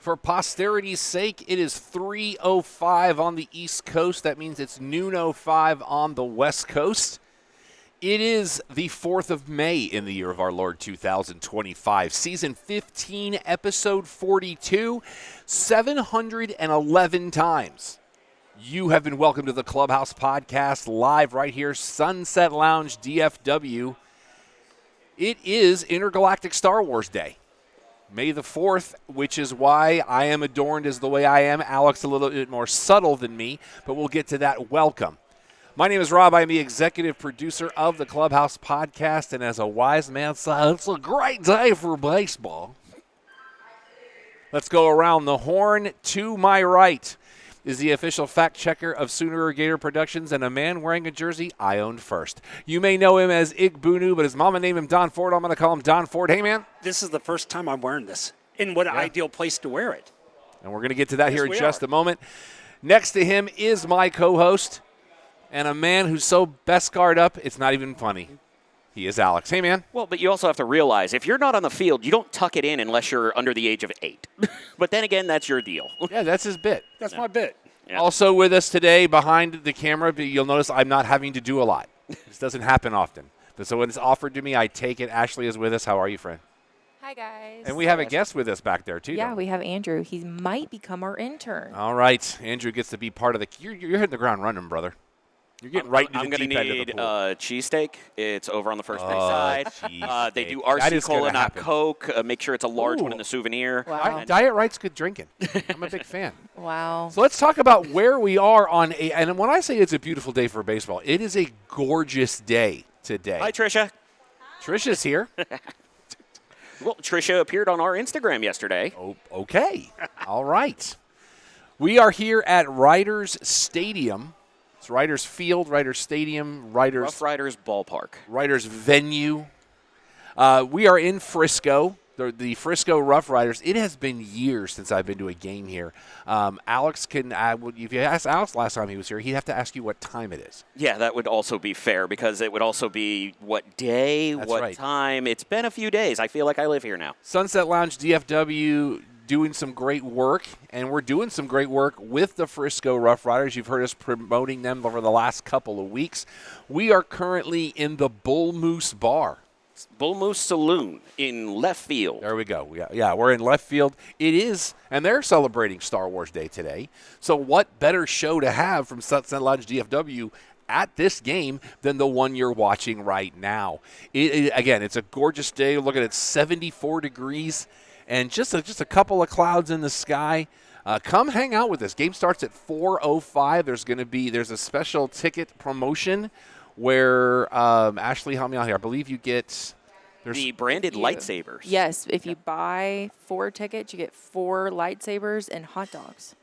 For posterity's sake, it is 3:05 on the East Coast. That means it's noon 05 on the West Coast. It is the 4th of May in the year of our Lord 2025. Season 15, episode 42, 711 times. You have been welcomed to the Clubhouse Podcast, live right here, Sunset Lounge, DFW. It is Intergalactic Star Wars Day. May the 4th, which is why I am adorned as the way I am. Alex a little bit more subtle than me, but we'll get to that. Welcome. My name is Rob. I'm the executive producer of the Clubhouse Podcast, and as a wise man said, it's a great day for baseball. Let's go around the horn. To my right is the official fact checker of Sooner Gator Productions and a man wearing a jersey I owned first. You may know him as Igbunu, but his mama named him Don Ford. I'm going to call him Don Ford. Hey, man. This is the first time I'm wearing this. And what an ideal place to wear it. And we're going to get to that here in just a moment. Next to him is my co-host and a man who's so best guard up, it's not even funny. He is Alex. Hey, man. Well, but you also have to realize, if you're not on the field, you don't tuck it in unless you're under the age of 8. But then again, that's your deal. Yeah, that's his bit. That's my bit. Yeah. Also with us today behind the camera, but you'll notice I'm not having to do a lot. This doesn't happen often. But so when it's offered to me, I take it. Ashley is with us. How are you, friend? Hi, guys. And we have a guest with us back there, too. Yeah, we have Andrew. He might become our intern. All right. Andrew gets to be part of the – you're hitting the ground running, brother. You're getting right into the deep end of the pool. I'm going to need cheesesteak. It's over on the first base side. They do That RC is Cola, gonna not happen. Coke. Make sure it's a large one in the souvenir. Wow. Diet Right's good drinking. I'm a big fan. Wow. So let's talk about where we are on a – and when I say it's a beautiful day for baseball, it is a gorgeous day today. Hi, Tricia. Trisha's here. Well, Tricia appeared on our Instagram yesterday. Oh, okay. All right. We are here at Riders Stadium. It's Riders Field, Riders Stadium, Rough Riders Ballpark. Riders Venue. We are in Frisco, the Frisco Rough Riders. It has been years since I've been to a game here. Alex if you asked Alex last time he was here, he'd have to ask you what time it is. Yeah, that would also be fair because it would also be what day, what time. It's been a few days. I feel like I live here now. Sunset Lounge, DFW, doing some great work, and we're doing some great work with the Frisco Rough Riders. You've heard us promoting them over the last couple of weeks. We are currently in the Bull Moose Bar. Bull Moose Saloon in left field. There we go. Yeah, we're in left field. It is, and they're celebrating Star Wars Day today. So what better show to have from Sunset Lounge DFW at this game than the one you're watching right now? Again, it's a gorgeous day. Look at it, 74 degrees. And just a couple of clouds in the sky. Come hang out with us. Game starts at 4:05. There's a special ticket promotion where Ashley, help me out here. I believe you get the branded lightsabers. Yes, if you buy 4 tickets, you get 4 lightsabers and hot dogs.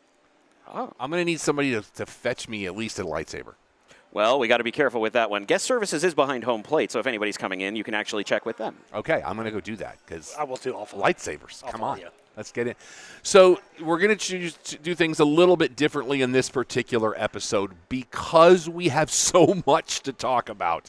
Oh. I'm going to need somebody to fetch me at least a lightsaber. Well, we got to be careful with that one. Guest services is behind home plate, so if anybody's coming in, you can actually check with them. Okay, I'm going to go do that because I will do awful lightsabers. Come on. Let's get in. So we're going to choose to do things a little bit differently in this particular episode because we have so much to talk about.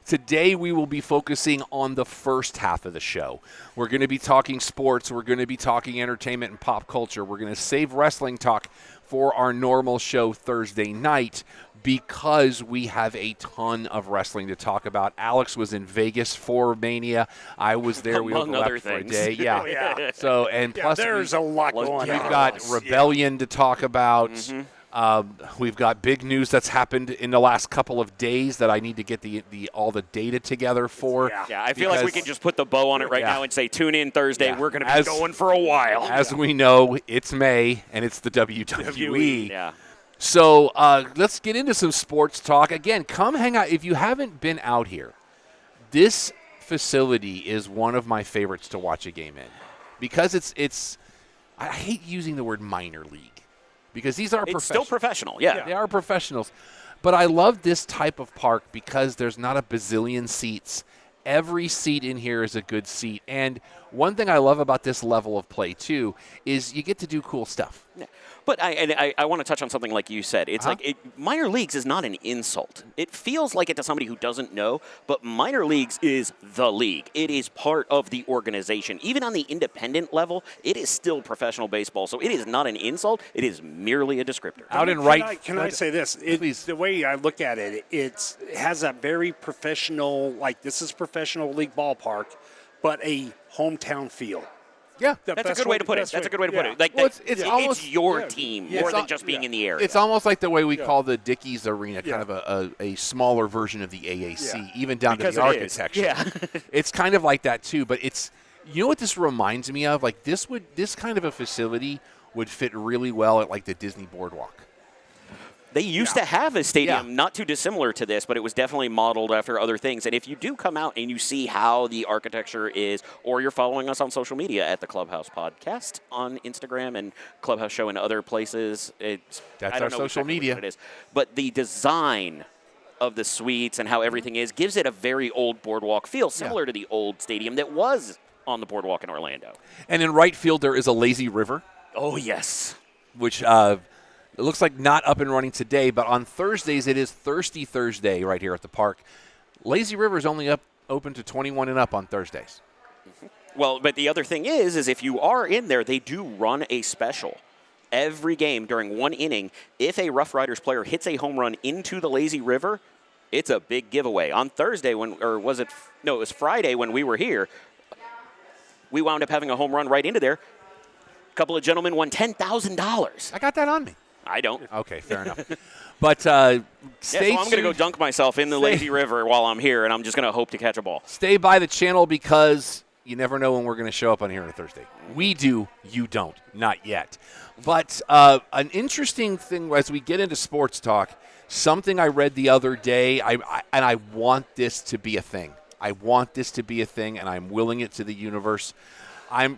Today we will be focusing on the first half of the show. We're going to be talking sports. We're going to be talking entertainment and pop culture. We're going to save wrestling talk for our normal show Thursday night because we have a ton of wrestling to talk about. Alex was in Vegas for Mania. I was there. We overlapped for a day. Yeah. Yeah. So, and plus there's a lot going on. We've got Rebellion to talk about. Mm-hmm. We've got big news that's happened in the last couple of days that I need to get all the data together for. Yeah, I feel like we can just put the bow on it right now and say, tune in Thursday. Yeah. We're going to be going for a while. As we know, it's May, and it's the WWE. Yeah. So let's get into some sports talk. Again, come hang out. If you haven't been out here, this facility is one of my favorites to watch a game in because it's I hate using the word minor league because these are It's still professional, yeah. They are professionals. But I love this type of park because there's not a bazillion seats. Every seat in here is a good seat. And One thing I love about this level of play, too, is you get to do cool stuff. Yeah. But I want to touch on something like you said. It's like minor leagues is not an insult. It feels like it to somebody who doesn't know, but minor leagues is the league. It is part of the organization. Even on the independent level, it is still professional baseball. So it is not an insult. It is merely a descriptor. Can I say this? The way I look at it, it has a very professional, like this is professional league ballpark, but a hometown feel. Yeah, that's a good way to put it. That's a good way to put it. Like it's your team more than just being in the area. It's almost like the way we call the Dickies Arena, kind of a smaller version of the AAC, even down to the architecture. Yeah. It's kind of like that too. But it's, you know what this reminds me of? Like this kind of a facility would fit really well at like the Disney Boardwalk. They used to have a stadium not too dissimilar to this, but it was definitely modeled after other things. And if you do come out and you see how the architecture is, or you're following us on social media at the Clubhouse Podcast on Instagram and Clubhouse Show and other places, that's I don't our know social exactly media. what it is. But the design of the suites and how everything is gives it a very old boardwalk feel, similar to the old stadium that was on the boardwalk in Orlando. And in right field, there is a lazy river. Oh, yes. Which it looks like not up and running today, but on Thursdays it is Thirsty Thursday right here at the park. Lazy River is only open to 21 and up on Thursdays. Well, but the other thing is if you are in there, they do run a special. Every game during one inning, if a Rough Riders player hits a home run into the Lazy River, it's a big giveaway. On Thursday, it was Friday when we were here, we wound up having a home run right into there. A couple of gentlemen won $10,000. I got that on me. I don't. Okay, fair enough. But so I'm going to go dunk myself in the Lazy River while I'm here, and I'm just going to hope to catch a ball. Stay by the channel because you never know when we're going to show up on here on a Thursday. We do, you don't. Not yet. But an interesting thing as we get into sports talk, something I read the other day, and I want this to be a thing. I want this to be a thing, and I'm willing it to the universe.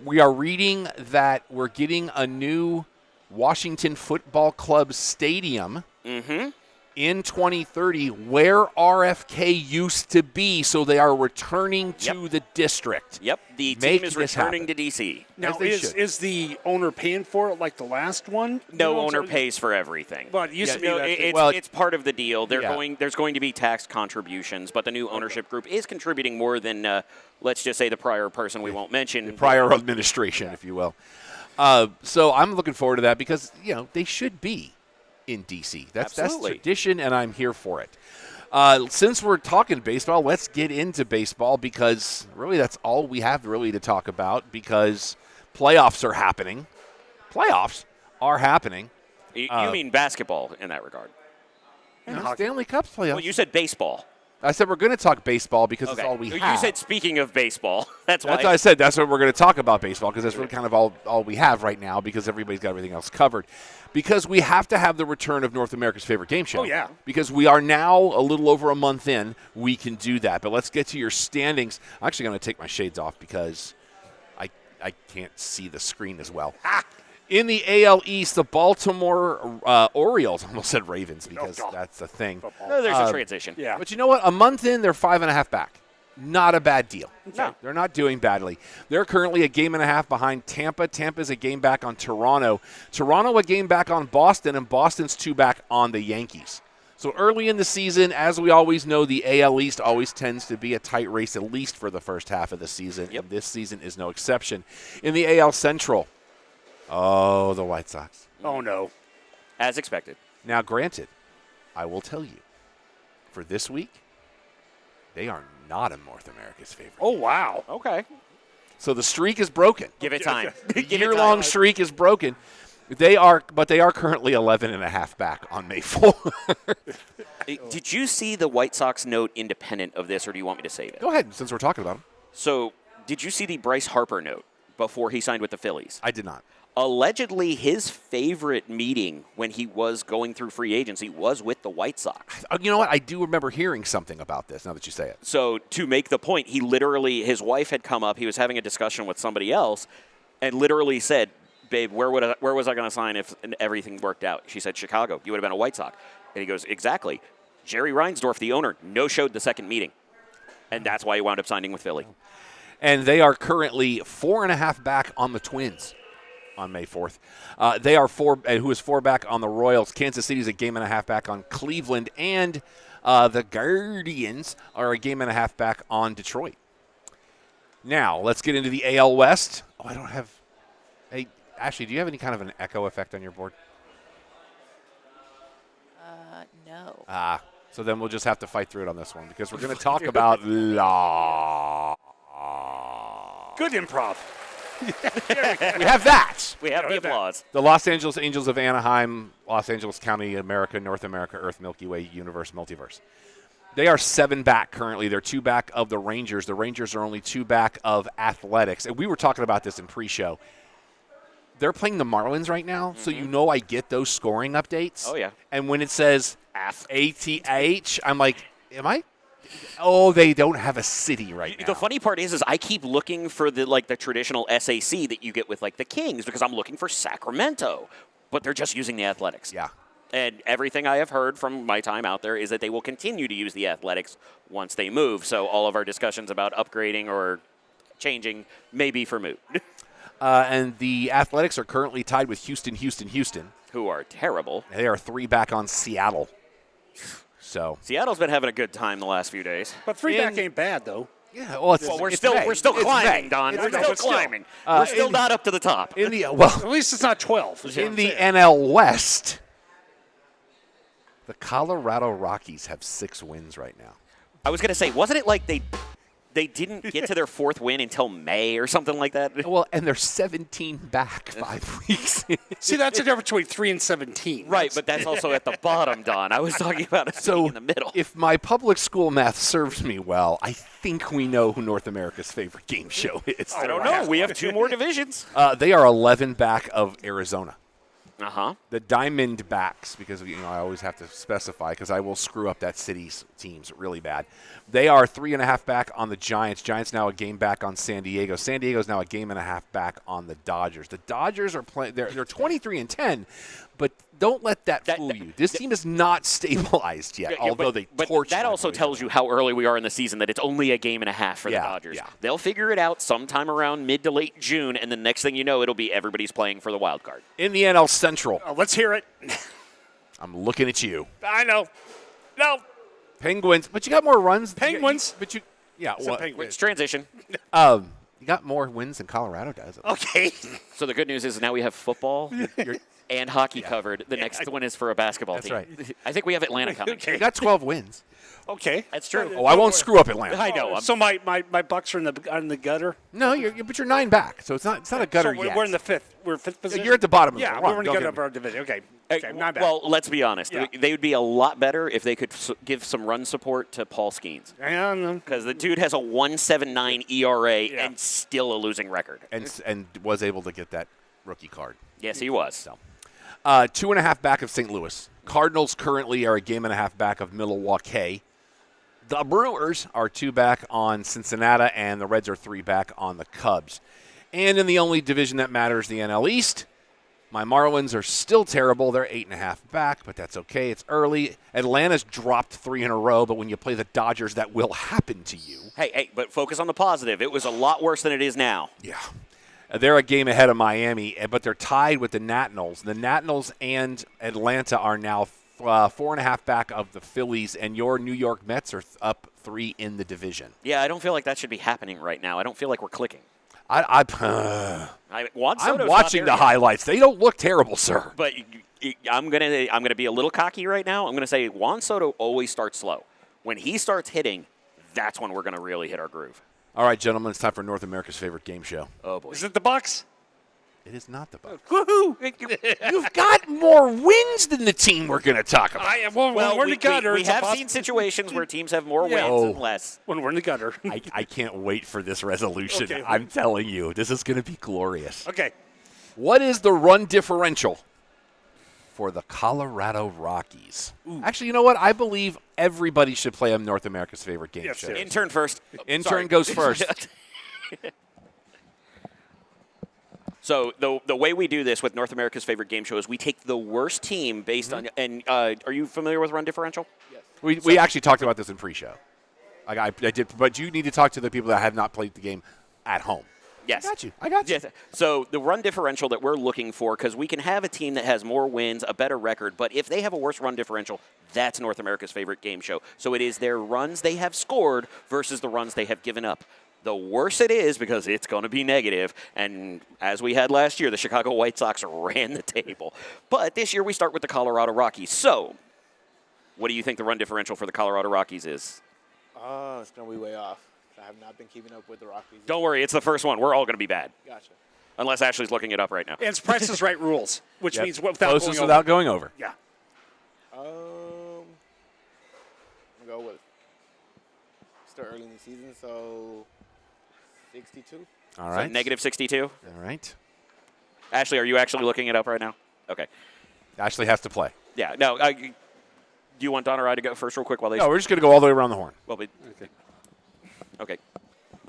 We are reading that we're getting a new Washington Football Club stadium in 2030 where RFK used to be, so they are returning to the district. Yep, the team is returning to D.C. Now, is the owner paying for it like the last one? No owner pays for everything. But it used to be it's part of the deal. There's going to be tax contributions, but the new ownership group is contributing more than, let's just say, the prior person we won't mention. The prior administration, if you will. So I'm looking forward to that because, they should be in D.C. That's tradition, and I'm here for it. Since we're talking baseball, let's get into baseball because really that's all we have really to talk about because playoffs are happening. Playoffs are happening. You mean basketball in that regard? No, Stanley Cup's playoffs. Well, you said baseball. I said we're going to talk baseball because it's all we have. You said speaking of baseball. That's what I said. That's what we're going to talk about baseball because that's really kind of all we have right now because everybody's got everything else covered. Because we have to have the return of North America's favorite game show. Oh, yeah. Because we are now a little over a month in. We can do that. But let's get to your standings. I'm actually going to take my shades off because I can't see the screen as well. In the AL East, the Baltimore Orioles, I almost said Ravens because that's the thing. No, there's a transition. Yeah. But you know what? A month in, they're 5.5 back. Not a bad deal. No. They're not doing badly. They're currently a game and a half behind Tampa. Tampa's a game back on Toronto. Toronto a game back on Boston, and Boston's 2 back on the Yankees. So early in the season, as we always know, the AL East always tends to be a tight race, at least for the first half of the season. Yep. And this season is no exception. In the AL Central, the White Sox. Oh, no. As expected. Now, granted, I will tell you, for this week, they are not in North America's favorite. Oh, wow. Okay. So the streak is broken. Give it time. The year-long streak is broken. They are currently 11.5 back on May 4th. Did you see the White Sox note independent of this, or do you want me to save it? Go ahead, since we're talking about them. So, did you see the Bryce Harper note before he signed with the Phillies? I did not. Allegedly, his favorite meeting when he was going through free agency was with the White Sox. You know what? I do remember hearing something about this now that you say it. So, to make the point, his wife had come up, he was having a discussion with somebody else, and literally said, babe, where was I going to sign if everything worked out? She said, Chicago. You would have been a White Sox. And he goes, exactly. Jerry Reinsdorf, the owner, no-showed the second meeting. And that's why he wound up signing with Philly. And they are currently 4.5 back on the Twins on May 4th. They are who is 4 back on the Royals. Kansas City is a 1.5 back on Cleveland. And the Guardians are a 1.5 back on Detroit. Now, let's get into the AL West. Oh, I don't have – hey, Ashley, do you have any kind of an echo effect on your board? No. So then we'll just have to fight through it on this one because we're going to talk about Good improv. We have that. We have the applause. The Los Angeles Angels of Anaheim, Los Angeles County, America, North America, Earth, Milky Way, Universe, Multiverse. They are 7 back currently. They're 2 back of the Rangers. The Rangers are only 2 back of Athletics. And we were talking about this in pre-show. They're playing the Marlins right now, so you know I get those scoring updates. Oh, yeah. And when it says ATH, I'm like, am I? Oh, they don't have a city right now. The funny part is I keep looking for the traditional SAC that you get with the Kings because I'm looking for Sacramento, but they're just using the Athletics. Yeah. And everything I have heard from my time out there is that they will continue to use the Athletics once they move. So all of our discussions about upgrading or changing may be for moot. And the Athletics are currently tied with Houston. Who are terrible. They are 3 back on Seattle. So Seattle's been having a good time the last few days. But 3 back ain't bad, though. yeah, well, We're still climbing, Don. We're still climbing. We're still not up to the top. In the At least it's not 12. is what in I'm the saying. NL West, the Colorado Rockies have 6 wins right now. I was going to say, wasn't it like they didn't get to their 4th win until May or something like that? Well, and they're 17 back 5 weeks. See, that's the difference between 3 and 17. Right, but that's also at the bottom, Don. I was talking about it being in the middle. If my public school math serves me well, I think we know who North America's favorite game show is. I don't know. We have 2 more divisions. They are 11 back of Arizona. Uh-huh. The Diamondbacks, because I always have to specify because I will screw up that city's teams really bad. They are 3.5 back on the Giants. Giants now a game back on San Diego. San Diego's now a 1.5 back on the Dodgers. The Dodgers are playing. They're 23-10, but don't let that fool you. This team is not stabilized yet, although they torch. But that also tells you how early we are in the season that it's only a 1.5 games for the Dodgers. Yeah. They'll figure it out sometime around mid to late June, and the next thing you know, it'll be everybody's playing for the wild card. In the NL Central, Let's hear it. I'm looking at you. I know. No. Penguins, but you got more runs. Penguins. It's transition. You got more wins than Colorado does. Okay. So the good news is now we have football and hockey covered. The next one is for a basketball team. That's right. I think we have Atlanta coming. You got 12 wins. Okay. That's true. Oh, I won't screw up Atlanta. I know. So my Bucks are in the gutter. No, but you're 9 back, so it's not a gutter So yet. we're in the 5th. We're 5th position. You're at the bottom of Yeah, the run. we're in the gutter of our division. Okay. Okay. Not bad. Well, let's be honest. Yeah. They would be a lot better if they could give some run support to Paul Skeens. I don't know. Because the dude has a 1.79 ERA and still a losing record. and was able to get that rookie card. Yes, he was. So, 2.5 back of St. Louis. Cardinals currently are a 1.5 back of Milwaukee. The Brewers are 2 back on Cincinnati, and the Reds are 3 back on the Cubs. And in the only division that matters, the NL East, my Marlins are still terrible. They're 8.5 back, but that's okay. It's early. Atlanta's dropped 3 in a row, but when you play the Dodgers, that will happen to you. Hey, but focus on the positive. It was a lot worse than it is now. Yeah. They're a game ahead of Miami, but they're tied with the Nationals. The Nationals and Atlanta are now 4.5 back of the Phillies, and your New York Mets are up 3 in the division. Yeah, I don't feel like that should be happening right now. I don't feel like we're clicking. I'm watching the highlights. They don't look terrible, sir. But I'm gonna be a little cocky right now. I'm gonna say Juan Soto always starts slow. When he starts hitting, that's when we're gonna really hit our groove. All right, gentlemen, it's time for North America's favorite game show. Oh boy! Is it the Bucks? It is not the Bucks. Woohoo! You've got more wins than the team we're going to talk about. When we're in the gutter. We have seen situations where teams have more wins and less. When we're in the gutter. I can't wait for this resolution. Okay. I'm telling you, this is going to be glorious. Okay. What is the run differential for the Colorado Rockies? Ooh. Actually, you know what? I believe everybody should play on North America's favorite game show. Intern first. Intern goes first. So the way we do this with North America's favorite game show is we take the worst team based on – and are you familiar with run differential? Yes. We actually talked about this in pre-show. I did, but you need to talk to the people that have not played the game at home. Yes. I got you. Yes. So the run differential that we're looking for, because we can have a team that has more wins, a better record, but if they have a worse run differential, that's North America's favorite game show. So it is their runs they have scored versus the runs they have given up. The worse it is, because it's going to be negative, and as we had last year, the Chicago White Sox ran the table. But this year we start with the Colorado Rockies. So what do you think the run differential for the Colorado Rockies is? It's going to be way off. I have not been keeping up with the Rockies. Don't worry, it's the first one. We're all going to be bad. Gotcha. Unless Ashley's looking it up right now. And it's Price is Right rules, which Yep. means without Closest going without over. going over. Yeah. I'm going to go with still early in the season, so 62. All right. So negative 62. All right. Ashley, are you actually looking it up right now? Okay. Ashley has to play. Yeah. No. Do you want Don or I to go first real quick while they... No, we're just going to go all the way around the horn. Well, okay.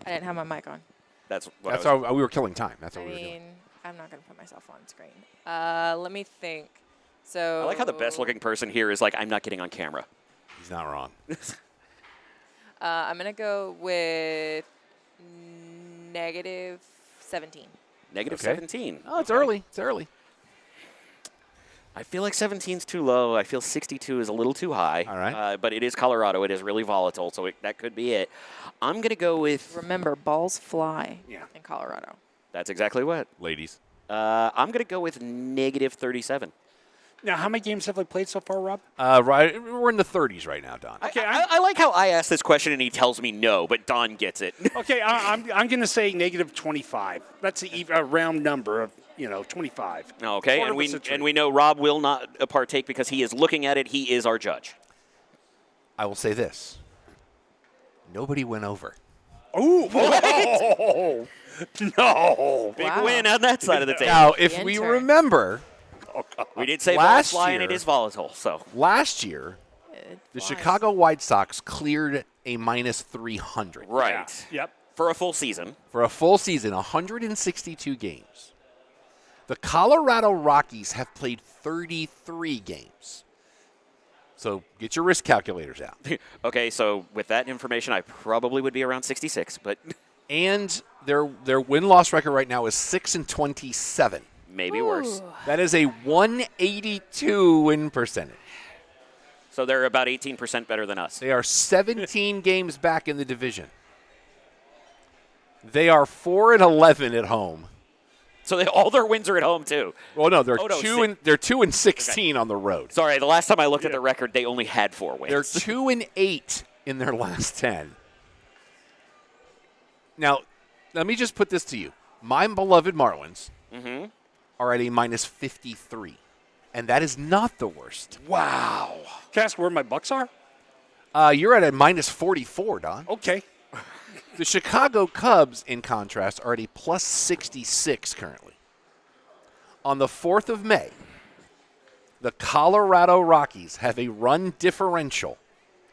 I didn't have my mic on. That's what That's I was... how we were killing time. That's what I we were doing. mean, I'm not going to put myself on screen. Let me think. So I like how the best-looking person here is like, I'm not getting on camera. He's not wrong. I'm going to go with negative 17. Negative Okay. 17. Oh, it's early. It's early. I feel like 17's too low. I feel 62 is a little too high. All right. But it is Colorado. It is really volatile, so that could be it. I'm going to go with... Remember, balls fly Yeah. in Colorado. That's exactly what. Ladies. I'm going to go with negative 37. Now, how many games have we played so far, Rob? Right. We're in the 30s right now, Don. Okay, I like how I ask this question and he tells me no, but Don gets it. Okay, I'm going to say negative 25. That's a round number of 25. Okay, Quarter and was a treat. we know Rob will not partake because he is looking at it. He is our judge. I will say this. Nobody went over. Ooh, no, no. Big Wow. win on that side of the table. Now, if we Enter. remember, We did say Last balls fly, and year- it is volatile. So last year, It the flies. Chicago White Sox cleared a minus 300. right, Yep. for a full season. For a full season, 162 games. The Colorado Rockies have played 33 games. So get your risk calculators out. Okay, so with that information, I probably would be around 66, but And their win-loss record right now is 6-27. maybe worse. Ooh. That is a 182 win percentage. So they're about 18% better than us. They are 17 games back in the division. They are 4-11 at home. So all their wins are at home too. Well, no, they're Oh, no, 2-16 on the road. Sorry, the last time I looked at the record, they only had 4 wins. They're 2-8 in their last 10. Now, let me just put this to you. My beloved Marlins are at a minus 53, and that is not the worst. Wow. Can I ask where my Bucks are? You're at a minus 44, Don. Okay. The Chicago Cubs, in contrast, are at a plus 66 currently. On the 4th of May, the Colorado Rockies have a run differential.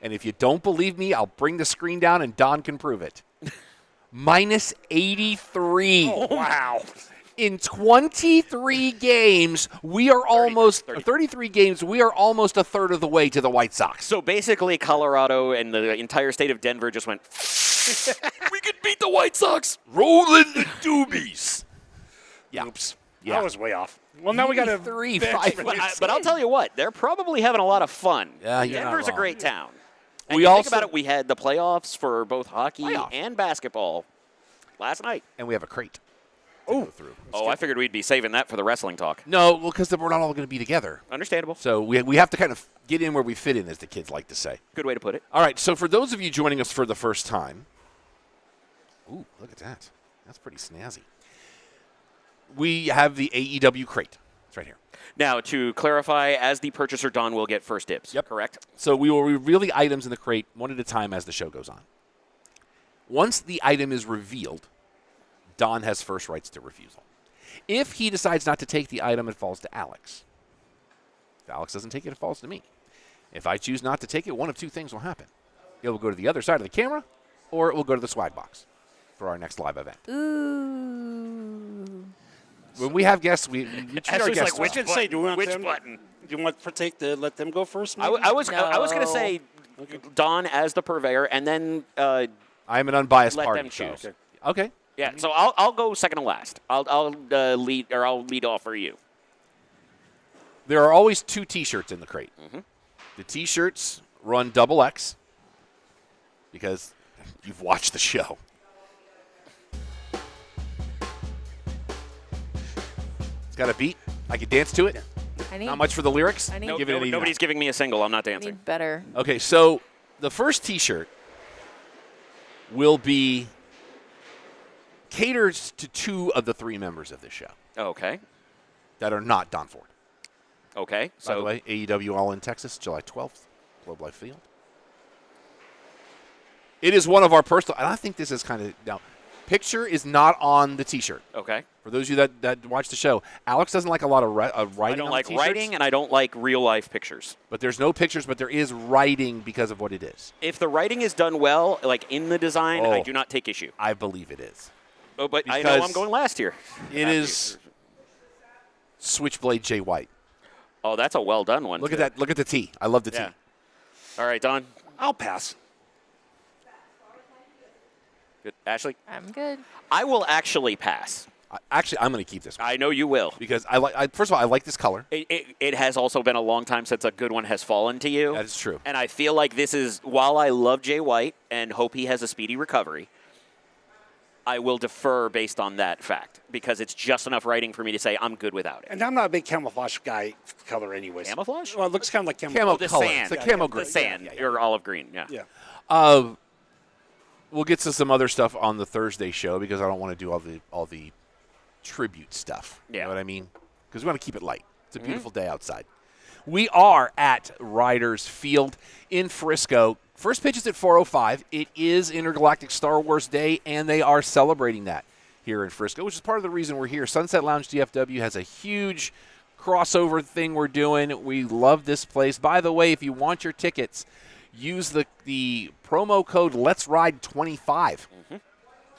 And if you don't believe me, I'll bring the screen down and Don can prove it. Minus 83. Oh, wow. In 23 games, we are almost 30. 33 games, we are almost a third of the way to the White Sox. So basically, Colorado and the entire state of Denver just went, we could beat the White Sox. Rolling the doobies. Yeah. Oops. Yeah. I was way off. Well, now we got to 3, 5. But I'll tell you what, they're probably having a lot of fun. Yeah, you're not Denver's a wrong. great town. And We you think also- about it, we had the playoffs for both hockey Playoff. and basketball last night. And we have a crate. Oh, through. I figured we'd be saving that for the wrestling talk. No, well, because we're not all going to be together. Understandable. So we have to kind of get in where we fit in, as the kids like to say. Good way to put it. All right, so for those of you joining us for the first time, ooh, look at that. That's pretty snazzy. We have the AEW crate. It's right here. Now, to clarify, as the purchaser, Don will get first dibs. Yep. Correct? So we will reveal the items in the crate one at a time as the show goes on. Once the item is revealed, Don has first rights to refusal. If he decides not to take the item, it falls to Alex. If Alex doesn't take it, it falls to me. If I choose not to take it, one of two things will happen. It will go to the other side of the camera, or it will go to the swag box for our next live event. Ooh. When we have guests, we treat our Ashley's guests like, well. which I did say, do you want Which them? button? Do you want let them go first? I maybe? was going to No. say Don as the purveyor, and then I am an unbiased let party. them so- choose. Okay. Yeah, so I'll go second to last. I'll lead off for you. There are always 2 T-shirts in the crate. Mm-hmm. The T-shirts run double X because you've watched the show. It's got a beat. I can dance to it. Not much for the lyrics. Nobody's giving me a single. I'm not I dancing. need better. Okay, so the first T-shirt will be caters to 2 of the 3 members of this show Okay. that are not Don Ford. Okay. By the way, AEW All in Texas, July 12th, Globe Life Field. It is one of our personal, and I think this is kind of, now, picture is not on the T-shirt. Okay. For those of you that watch the show, Alex doesn't like a lot of writing. I don't on like the T-shirts, writing, and I don't like real-life pictures. but there's no pictures, but there is writing because of what it is. If the writing is done well, like in the design, I do not take issue. I believe it is. Oh, but I Because know I'm going last here. It is Switchblade Jay White. Oh, that's a well-done one. Look too. at that. Look at the T. I love the T. Yeah. All right, Don. I'll pass. Good. Ashley? I'm good. I will actually pass. Actually, I'm going to keep this one I know you will. because first of all, I like this color. It has also been a long time since a good one has fallen to you. That is true. And I feel like this is, while I love Jay White and hope he has a speedy recovery, I will defer based on that fact because it's just enough writing for me to say I'm good without it. And I'm not a big camouflage guy color anyways. Camouflage? Well, it looks kind of like camouflage. Camo The color. sand. It's a camo The green. sand. Or olive green, yeah. Yeah. We'll get to some other stuff on the Thursday show because I don't want to do all the tribute stuff. You Yeah. know what I mean? Because we want to keep it light. It's a beautiful day outside. We are at Riders Field in Frisco. First pitch is at 4:05. It is Intergalactic Star Wars Day, and they are celebrating that here in Frisco, which is part of the reason we're here. Sunset Lounge DFW has a huge crossover thing we're doing. We love this place. By the way, if you want your tickets, use the promo code Let's Ride 25.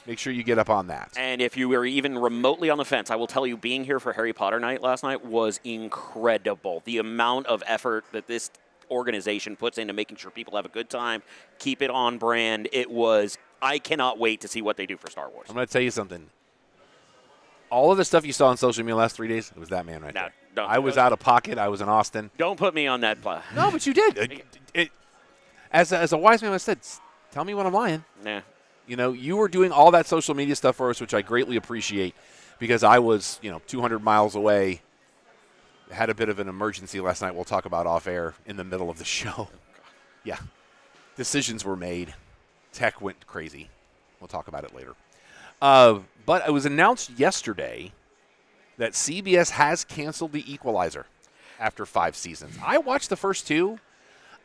Make sure you get up on that. And if you were even remotely on the fence, I will tell you, being here for Harry Potter night last night was incredible. The amount of effort that this organization puts into making sure people have a good time, keep it on brand. I cannot wait to see what they do for Star Wars. I'm going to tell you something. All of the stuff you saw on social media the last 3 days, it was that man right there. I was out of pocket. I was in Austin. Don't put me on that. No, but you did. As a wise man, I said, tell me when I'm lying. Nah. You know, you were doing all that social media stuff for us, which I greatly appreciate because I was, 200 miles away. Had a bit of an emergency last night we'll talk about off air in the middle of the show. Yeah. Decisions were made. Tech went crazy. We'll talk about it later. But it was announced yesterday that CBS has canceled The Equalizer after 5 seasons. I watched the first 2.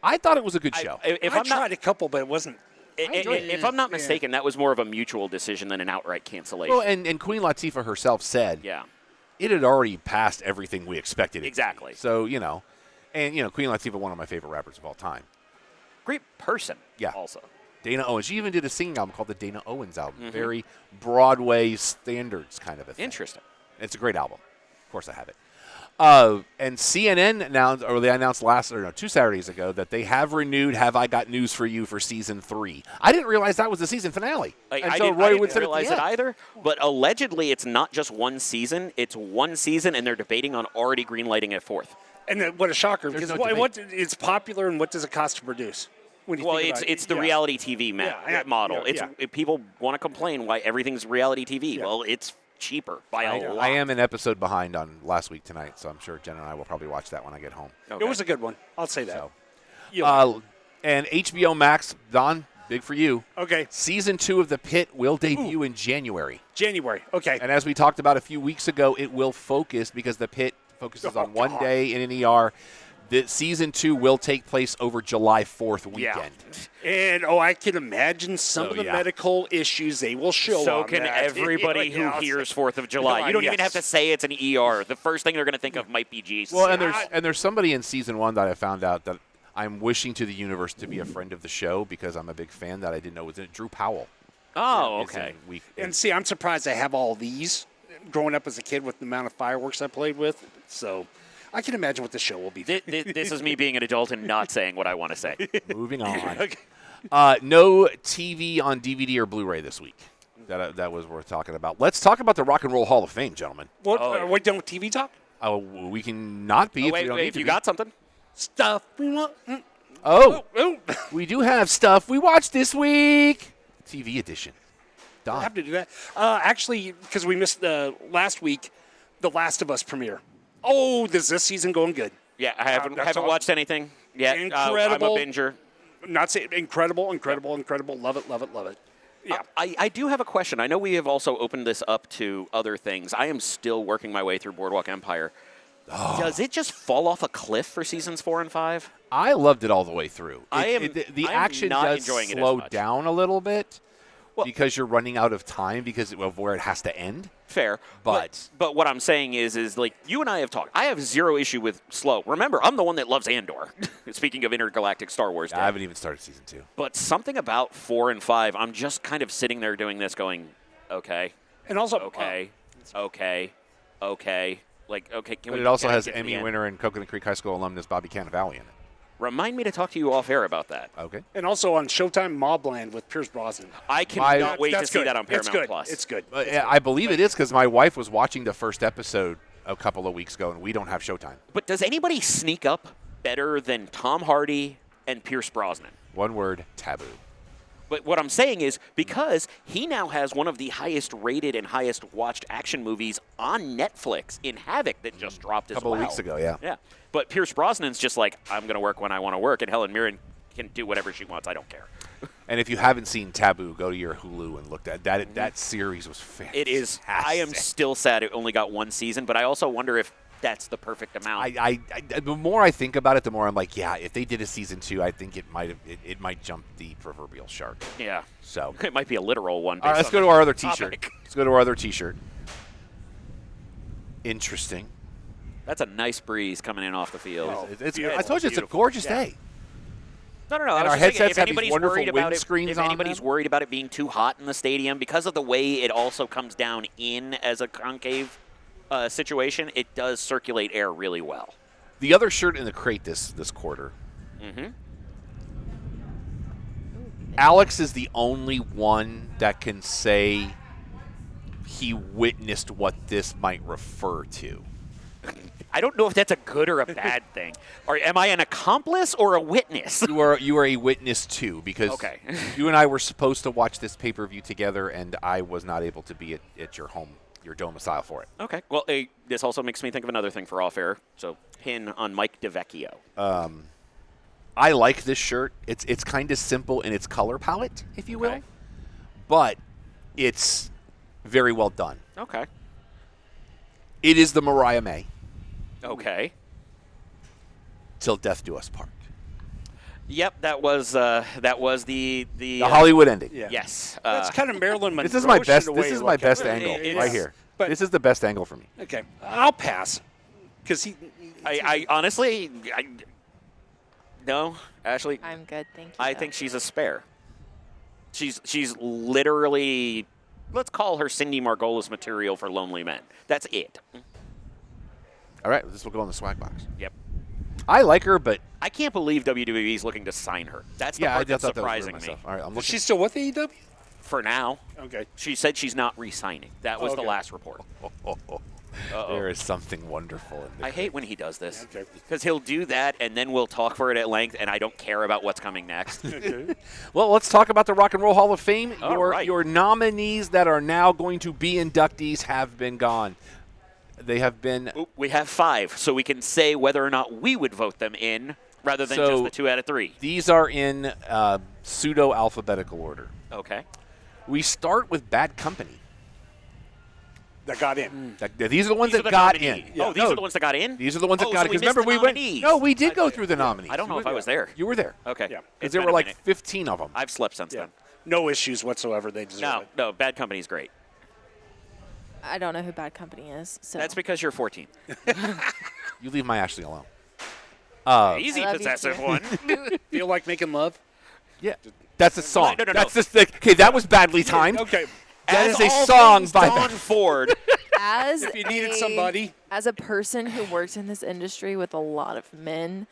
I thought it was a good show. I tried a couple, but it wasn't. If I'm not mistaken, that was more of a mutual decision than an outright cancellation. Well, and Queen Latifah herself said it had already passed everything we expected it Exactly. to be. So, Queen Latifah, one of my favorite rappers of all time. Great person. Yeah. Also. Dana Owens. She even did a singing album called the Dana Owens album. Very Broadway standards kind of a thing. Interesting. It's a great album. Of course I have it. And CNN announced 2 Saturdays ago that they have renewed Have I Got News for You for season 3. I didn't realize that was the season finale. I didn't realize it either, but allegedly it's not just one season. It's one season, and they're debating on already greenlighting a 4th. And then, what a shocker, because no what it's popular, and what does it cost to produce? It's the reality TV model. People want to complain why everything's reality TV. Yeah. Well, it's cheaper by a lot. I am an episode behind on last week tonight, so I'm sure Jen and I will probably watch that when I get home. Okay. It was a good one. I'll say that. And HBO Max, Don, big for you. Okay. Season 2 of The Pit will debut in January. Okay. And as we talked about a few weeks ago, it will focus because The Pit focuses on one day in an ER. The season 2 will take place over July 4th weekend. And I can imagine some of the medical issues they will show. So on can that. everybody who hears 4th of July. You don't even have to say it's an ER. The first thing they're going to think of might be Jesus. Well, and there's somebody in season 1 that I found out that I'm wishing to the universe to be a friend of the show because I'm a big fan that I didn't know was in it. Drew Powell. Oh, okay. And see, I'm surprised I have all these growing up as a kid with the amount of fireworks I played with. So I can imagine what the show will be. This is me being an adult and not saying what I want to say. Moving on. Okay. No TV on DVD or Blu-ray this week. that was worth talking about. Let's talk about the Rock and Roll Hall of Fame, gentlemen. What? We're done with TV talk? Oh, we can not be. If you got something. Stuff we want. Oh, we do have stuff we watched this week. TV edition. I have to do that. Actually, because we missed last week, The Last of Us premiere. Oh, is this season going good? Yeah, I haven't watched anything yet. Incredible. I'm a binger. Not saying incredible. Love it. Yeah. I do have a question. I know we have also opened this up to other things. I am still working my way through Boardwalk Empire. Does it just fall off a cliff for seasons 4 and 5? I loved it all the way through. The I'm action not does enjoying it as slow much. down a little bit Well- because you're running out of time because of where it has to end. Fair. But what I'm saying is like you and I have talked. I have zero issue with slow. Remember, I'm the one that loves Andor. Speaking of intergalactic Star Wars Day. I haven't even started season 2. But something about 4 and 5, I'm just kind of sitting there doing this going, okay. And also, Okay. Like, okay, can But we it also can I has get to the Emmy end? winner and Coconut Creek High School alumnus Bobby Cannavale in it. Remind me to talk to you off air about that. Okay. and also on Showtime, Mobland with Pierce Brosnan. I cannot wait to That's see good. that on Paramount It's good. Plus. It's good. I believe it is because my wife was watching the first episode a couple of weeks ago, and we don't have Showtime. But does anybody sneak up better than Tom Hardy and Pierce Brosnan? One word, taboo. But what I'm saying is because he now has one of the highest rated and highest watched action movies on Netflix in Havoc that just dropped as A couple well. of weeks ago, yeah. Yeah. But Pierce Brosnan's just like, I'm going to work when I want to work, and Helen Mirren can do whatever she wants. I don't care. And if you haven't seen Taboo, go to your Hulu and look at that. That series was fantastic. It is. I am still sad it only got one season, but I also wonder if that's the perfect amount. The more I think about it, the more I'm like, yeah, if they did a season 2, I think it might jump the proverbial shark. Yeah. So It might be a literal one. all right, let's based go on to the our other T-shirt. topic. Let's go to our other T-shirt. Interesting. That's a nice breeze coming in off the field. I told you it's a gorgeous day. No. And I was our just thinking, headsets if have these anybody's wonderful worried about windscreens if on anybody's them. worried about it being too hot in the stadium because of the way it also comes down in as a concave situation, it does circulate air really well. The other shirt in the crate this quarter. Mm-hmm. Alex is the only one that can say he witnessed what this might refer to. I don't know if that's a good or a bad thing. Or am I an accomplice or a witness? You are a witness too, because Okay. you and I were supposed to watch this pay-per-view together, and I was not able to be at your home, your domicile for it. Okay. Well, this also makes me think of another thing for off air. So pin on Mike DeVecchio. I like this shirt. It's kind of simple in its color palette, if you will, Okay. but it's very well done. Okay. It is the Mariah May, Okay. Till Death Do Us Part. Yep, that was the The Hollywood ending. Yeah. yes. That's kind of Marilyn Monroe. This is my best. in a way This is to my look at best it. angle It right is. here. But- This is the best angle for me. Okay, I'll pass because I honestly, no, Ashley. I'm good, thank you. I think she's a spare. She's literally, let's call her Cindy Margolis material for Lonely Men. That's it. All right, this will go in the swag box. Yep. I like her, but I can't believe WWE is looking to sign her. That's the yeah, I part that's thought that was surprising weird me. myself. All right, I'm is looking. she still with AEW? For now, Okay. she said she's not re-signing. That was the Okay. last report. There is something wonderful in there. I hate when he does this Okay. because he'll do that and then we'll talk for it at length, and I don't care about what's coming next. Well, let's talk about the Rock and Roll Hall of Fame. All Your right. your nominees that are now going to be inductees have been gone. They have been. Oop, we have 5, so we can say whether or not we would vote them in rather than So- just the 2 out of 3. These are in pseudo alphabetical order. Okay. We start with Bad Company. That got in. These are the ones These are that the got nominees. in. Oh, these are the ones that got in? These are the ones that Oh, got so in. we Because remember, missed we the went. nominees. No, we did go through the nominees. I don't know You if were I was there. You were there. Okay. Yeah. Because It's there been were a like minute. 15 of them. I've slept since Yeah. then. No issues whatsoever. They deserve No, it. no, Bad Company's great. I don't know who Bad Company is. So That's because you're 14. You leave my Ashley alone. Easy I love you possessive too. one. Feel like making love? Yeah. That's a song. No. That's this thing. Okay, that was badly timed. Okay. That As is a all song things by Don Ford. as If you needed a- somebody. as a person who works in this industry with a lot of men,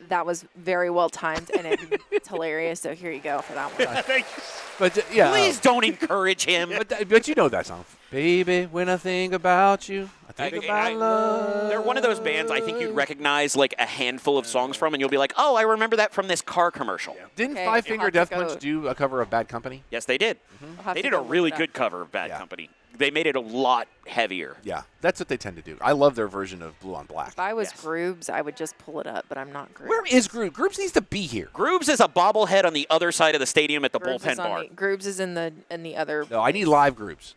that was very well timed, and it's hilarious. So here you go for that one. Thank you. But yeah, Please don't encourage him. but you know that song, baby. When I think about you, I think about love. They're one of those bands I think you'd recognize like a handful of songs from, and you'll be like, oh, I remember that from this car commercial. Didn't Okay, Five you'll Finger have to Death go- Punch do a cover of Bad Company? Yes, they did. I'll have They to did a go look really it up. good cover of Bad Yeah. Company. They made it a lot heavier. Yeah, that's what they tend to do. I love their version of Blue on Black. If I was Yes. Groobs, I would just pull it up, but I'm not Groobs. Where is Grooves? Grooves needs to be here. Grooves is a bobblehead on the other side of the stadium at the Groobs bullpen is on bar. Groobs is in the other. No, I need live Grooves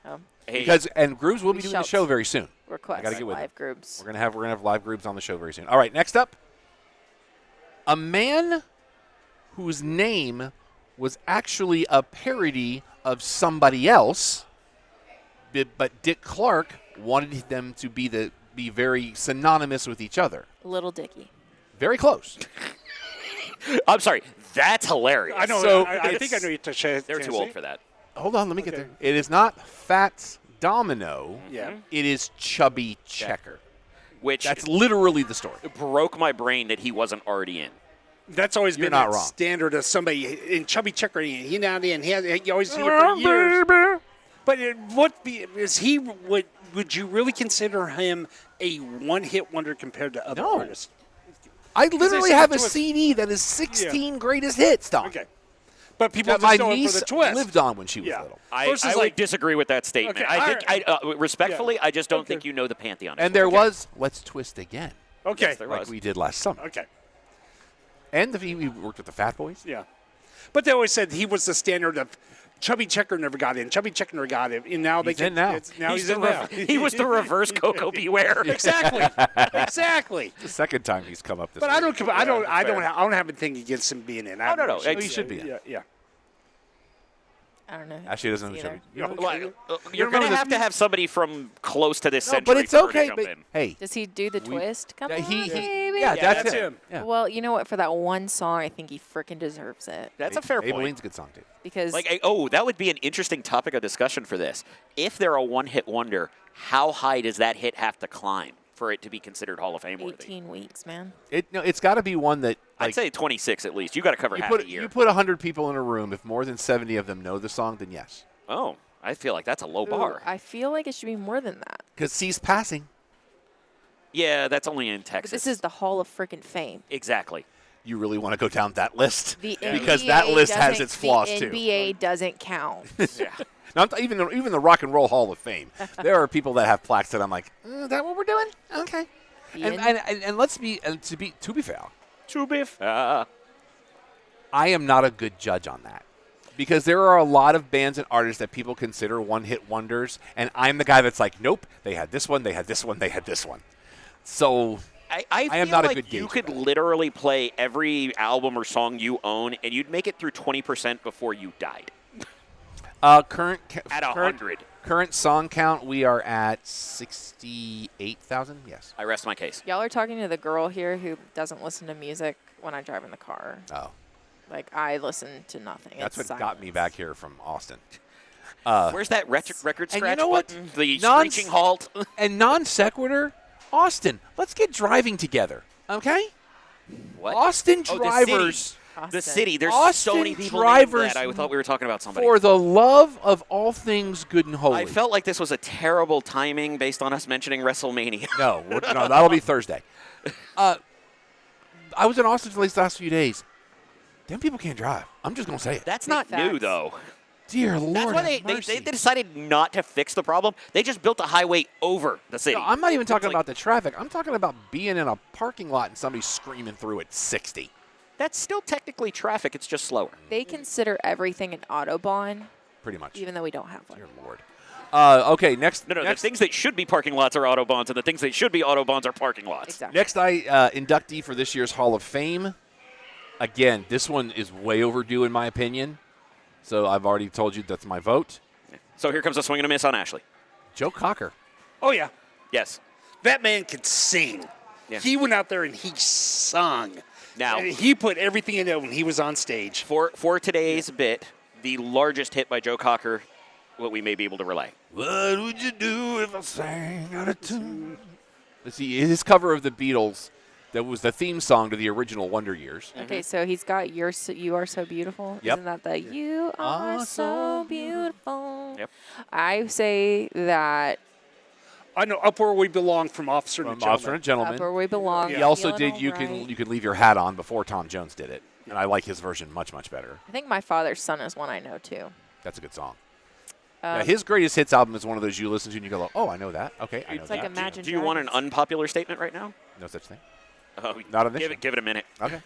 Oh, Hey, and Grooves will be We doing the shout. show very soon. request I gotta get with live Groobs. We're gonna have live Grooves on the show very soon. All right, next up, a man whose name was actually a parody of somebody else, but Dick Clark wanted them to be very synonymous with each other. Little Dicky. Very close. I'm sorry. That's hilarious. I know. So I think I know you to say. They're too old for that. Hold on, let me get Okay. there. It is not Fats Domino. Yeah. It is Chubby Checker. Which That's literally the story. broke my brain that he wasn't already in. That's always You're been not that wrong. standard of somebody in Chubby Checker. He not in. He always seen it for years. But would you really consider him a one-hit wonder compared to other No. artists? I literally said have the a twist. CD that is 16 greatest hits, Don. Okay. But people That just my know him for niece the twist. lived on when she was Yeah. little. I Versus would like- disagree with that statement. Okay, I think, all right. respectfully, I just don't Okay. think you know the Pantheon. And there was Let's Twist Again, Okay. there like was. we did last summer. Okay. And we worked with the Fat Boys. Yeah. But they always said he was the standard of Chubby Checker never got in. Chubby Checker never got in. And now He's in now. He's in now. He was the reverse Coco Beware. Exactly. Exactly. The second time he's come up this But week. I don't. I don't. I don't. fair. I don't have anything against him being in. Oh, no. He should be in. Yeah. Yeah. I don't know. who Actually, doesn't know either. who Chubby. Like, you're remember going to this- have to have somebody from close to this No, century but it's for her to okay. jump But in. hey, Does he do the twist? Come on, he baby. yeah, that's that's him. him. Yeah. Well, you know what? For that one song, I think he freaking deserves it. That's a fair point. Abilene's a good song too. Because Like, that would be an interesting topic of discussion for this. If they're a one-hit wonder, how high does that hit have to climb for it to be considered Hall of Fame worthy? 18 weeks, man. It's got to be one that like, I'd say 26 at least. You got to cover you half put a year. you put 100 people in a room. If more than 70 of them know the song, then yes. Oh, I feel like that's a low Ooh, bar. I feel like it should be more than that. Because C's passing. Yeah, that's only in But Texas. this is the Hall of freaking Fame. exactly. You really want to go down that list? The Because NBA that list has doesn't- its flaws the too. NBA doesn't count. Yeah. Now, even the Rock and Roll Hall of Fame, there are people that have plaques that I'm like, is that what we're doing? Okay. The And let's be to be fair, Too biff. I am not a good judge on that because there are a lot of bands and artists that people consider one-hit wonders, and I'm the guy that's like, nope, they had this one, they had this one, they had this one. So I am feel not a like good gauge you of could that. literally play every album or song you own, and you'd make it through 20% before you died. current At 100. current song count, we are at 68,000. Yes. I rest my case. Y'all are talking to the girl here who doesn't listen to music when I drive in the car. Oh, Like, I listen to nothing. that's what It's got me silence. back here from Austin. Where's that record and scratch you know what? button? The Non- screeching halt? And non sequitur, Austin. Let's get driving together, okay? What? Austin Oh, drivers, The Austin. city. There's so Austin many people drivers named that. I thought we were talking about somebody. for the love of all things good and holy. I felt like this was a terrible timing based on us mentioning WrestleMania. no, that'll be Thursday. I was in Austin for these last few days. Them people can't drive. I'm just gonna say it. That's Big not new, facts. though. Dear Lord, That's why have they mercy. decided not to fix the problem. They just built a highway over the city. No, I'm not even talking like- about the traffic. I'm talking about being in a parking lot and somebody screaming through at 60. That's still technically traffic. It's just slower. They consider everything an Autobahn, Pretty much. even though we don't have one. Dear Lord. Okay, next. No, next, the things that should be parking lots are autobahns, and the things that should be autobahns are parking lots. Exactly. Next, inductee for this year's Hall of Fame. Again, this one is way overdue in my opinion. So I've already told you that's my vote. So here comes a swing and a miss on Ashley. Joe Cocker. Oh yeah. Yes. That man could sing. Yeah. He went out there and he sung. Now- And he put everything in it when he was on stage. For today's bit, the largest hit by Joe Cocker, what we may be able to relay. What would you do if I sang out of tune? Let's see, his cover of the Beatles, That was the theme song to the original Wonder Years. Okay, so he's got You Are So Beautiful. Yep. Isn't that the You Are So Beautiful? Yep. I say that I know Up Where We Belong from Officer and From Gentleman. Officer and Gentleman. Up Where We Belong. He also Feeling did Alright. You can leave your hat on before Tom Jones did it. And I like his version much, much better. I think My Father's Son is one I know too. That's a good song. Yeah, his greatest hits album is one of those you listen to and you go, oh, I know that. Okay, I know It's that. like Imagine Do you want an Dragons. unpopular statement right now? No such thing. Oh, Not on this give one. it a minute. Okay.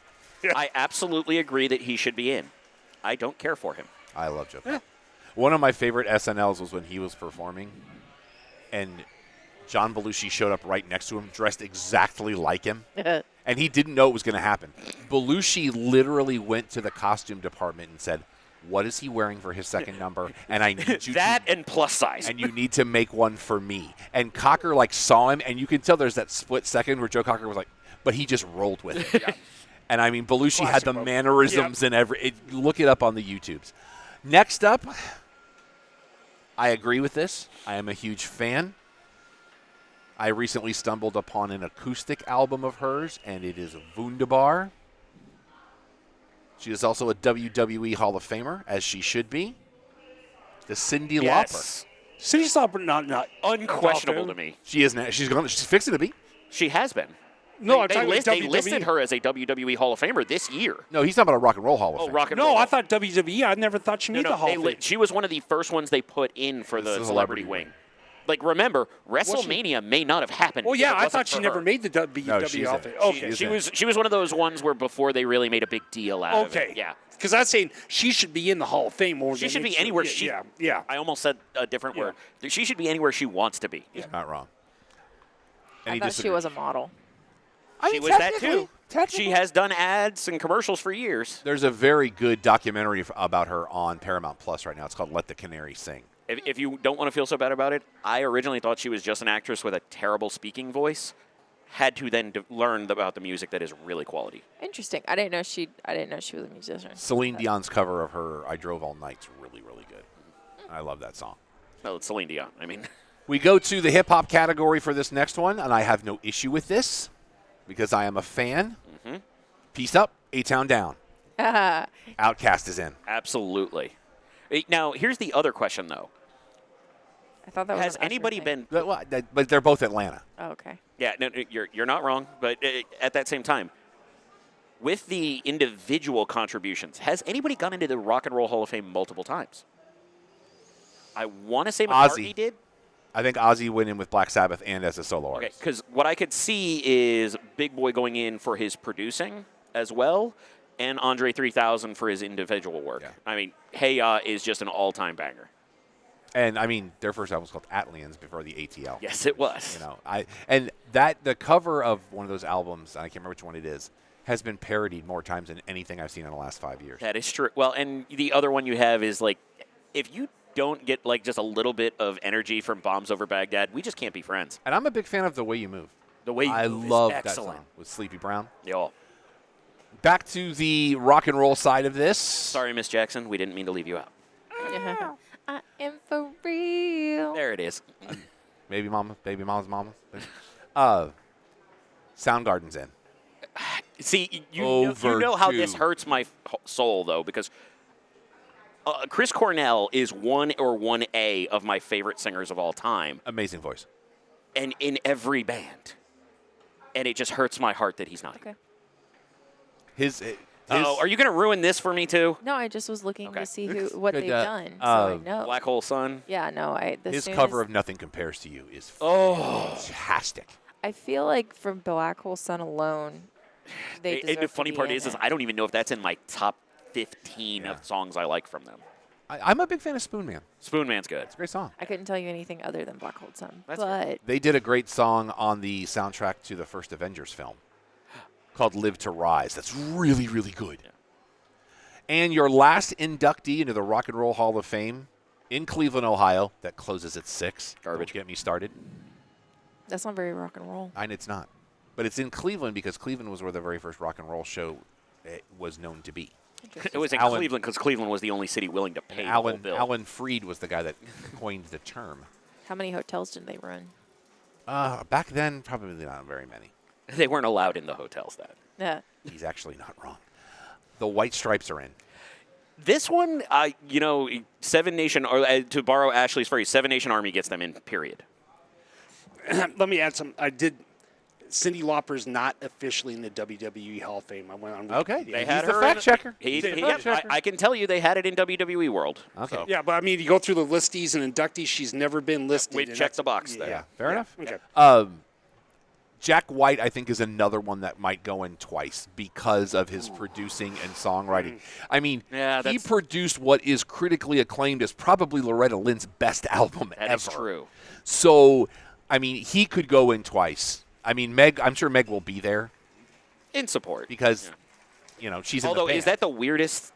I absolutely agree that he should be in. I don't care for him. I love Joe Cocker. One of my favorite SNLs was when he was performing, and John Belushi showed up right next to him, dressed exactly like him, and he didn't know it was going to happen. Belushi literally went to the costume department and said, "What is he wearing for his second number?" And I need you That to, and plus size. and you need to make one for me. And Cocker like saw him, and you can tell there's that split second where Joe Cocker was like, but he just rolled with it. And I mean, Belushi had Classic the moment. mannerisms and look it up on the YouTubes. Next up, I agree with this. I am a huge fan. I recently stumbled upon an acoustic album of hers, and it is Wunderbar. She is also a WWE Hall of Famer, as she should be. The Cyndi Lauper. Yes. Cindy Lauper, not Unquestionable to me. She is now. She's fixing to be. She has been. No, I'm they, talking about they WWE. listed her as a WWE Hall of Famer this year. No, he's talking about a Rock and Roll Hall of Oh, Fame. rock and No, roll. I thought WWE. I never thought she made the Hall of Fame. She was one of the first ones they put in for the The celebrity celebrity wing. Like, remember, WrestleMania may not have happened. Well, if yeah, it I wasn't thought she for never her. made the WWE No, she's Hall in. of Fame. She Okay. is. She was one of those ones where before they really made a big deal out of it. Okay. Yeah. Because I was saying she should be in the Hall of Fame more She than should be it anywhere yeah, she. Yeah. I almost said a different Yeah. word. She should be anywhere she wants to be. Not wrong. I Any thought she disagree? was a model. She was that too. She has done ads and commercials for years. There's a very good documentary about her on Paramount Plus right now. It's called Let the Canary Sing. If you don't want to feel so bad about it, I originally thought she was just an actress with a terrible speaking voice. Had to then learn about the music that is really quality. Interesting. I didn't know she was a musician. Celine Dion's cover of her I Drove All Night's really, really good. I love that song. Well, it's Celine Dion. I mean, We go to the hip-hop category for this next one, and I have no issue with this because I am a fan. Peace up, A-Town down. Outkast is in. absolutely. Now, here's the other question, though. I thought that was Has an Usher anybody thing. been? But they're both Atlanta. Oh, okay. Yeah, no, you're not wrong. But at that same time, with the individual contributions, has anybody gone into the Rock and Roll Hall of Fame multiple times? I want to say McCartney Ozzy. did. I think Ozzy went in with Black Sabbath and as a solo Okay, artist. because what I could see is Big Boy going in for his producing as well, and Andre 3000 for his individual work. Yeah. I mean, Hey Ya is just an all-time banger. And I mean, their first album was called Atlians before the ATL. Yes, it was. You know, the cover of one of those albums, and I can't remember which one it is, has been parodied more times than anything I've seen in the last 5 years. That is true. Well, and the other one you have is like, if you don't get like just a little bit of energy from Bombs Over Baghdad, we just can't be friends. And I'm a big fan of The Way You Move. The way you I move love is that excellent. song with Sleepy Brown. Yeah. Back to the rock and roll side of this. Sorry, Miss Jackson, we didn't mean to leave you out. I am for real. There it is. Baby mama's mama. Soundgarden's in. See, you know how this Overdue. hurts my soul, though, because Chris Cornell is 1 or 1A of my favorite singers of all time, Amazing voice. and in every band. And it just hurts my heart that he's not. Okay. His Oh, are you going to ruin this for me, too? No, I just was looking Okay. to see what Good, they've done, so I know. Black Hole Sun? Yeah, no, his cover of Nothing Compares to You is fantastic. I feel like from Black Hole Sun alone, they deserve And the funny to be part in is it. I don't even know if that's in my top 15 of songs I like from them. I'm a big fan of Spoon Man. Spoonman's good. It's a great song. I couldn't tell you anything other than Black Hole Sun, That's but They did a great song on the soundtrack to the first Avengers film called Live to Rise. That's really, really good. And your last inductee into the Rock and Roll Hall of Fame in Cleveland, Ohio, that closes at 6. Garbage. Don't get me started. that's not very rock and roll. And it's not. But it's in Cleveland because Cleveland was where the very first rock and roll show was known to be. It was in Alan- Cleveland because Cleveland was the only city willing to pay the whole bill. Alan Freed was the guy that coined the term. How many hotels did they run? Back then, probably not very many. They weren't allowed in the hotels then. Yeah. He's actually not wrong. The white stripes are in. This one, Seven Nation, or to borrow Ashley's phrase, Seven Nation Army gets them in, period. Let me add some. Cyndi Lauper's not officially in the WWE Hall of Fame. I went on. Okay. Wikipedia. They had He's the her fact checker. I can tell you they had it in WWE World. Okay. So. Yeah, but I mean, you go through the listees and inductees. She's never been listed. We've and checked that's- the box there. Yeah, fair enough. Okay. Jack White, I think, is another one that might go in twice because of his producing and songwriting. I mean, Yeah, he that's- produced what is critically acclaimed as probably Loretta Lynn's best album ever. That is true. So, I mean, he could go in twice. I mean, Meg, I'm sure Meg will be there In support. because, she's in the Although, band. is that the weirdest,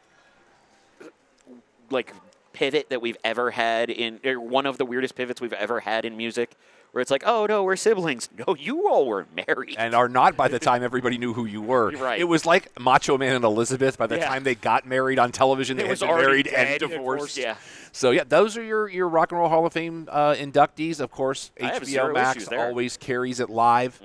pivot that we've ever had or one of the weirdest pivots we've ever had in music? Where it's like, oh, no, we're siblings. No, you all were married. and are not by the time everybody knew who you were. Right. It was like Macho Man and Elizabeth. By the Yeah. time they got married on television, they It had was been already married dead, and divorced. Yeah. So, yeah, those are your Rock and Roll Hall of Fame inductees. Of course, I have HBO zero Max issues there. always carries it live.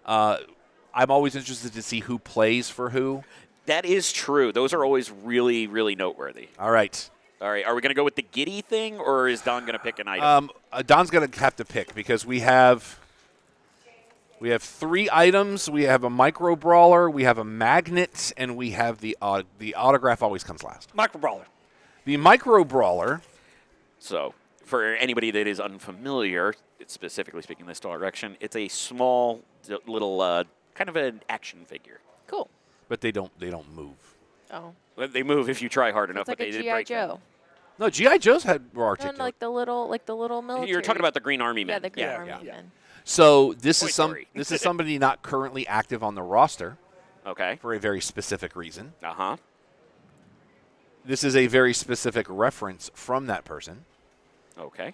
I'm always interested to see who plays for who. That is true. Those are always really, really noteworthy. All right. All right, are we going to go with the giddy thing, or is Don going to pick an item? Don's going to have to pick because we have 3 items. We have a micro brawler, we have a magnet, and we have the autograph always comes last. Micro Brawler. The micro brawler. So, for anybody that is unfamiliar, specifically speaking this direction, it's a small little kind of an action figure. Cool. But they don't move. Oh. They move if you try hard enough, It's like but a they did G.I. break them. Joe. No, G.I. Joe's were No, articulate. like the little military. You're talking about the Green Army men. Yeah, the Green yeah. Army yeah. men. So this Toy is Story. this is somebody not currently active on the roster Okay. for a very specific reason. Uh-huh. This is a very specific reference from that person. Okay.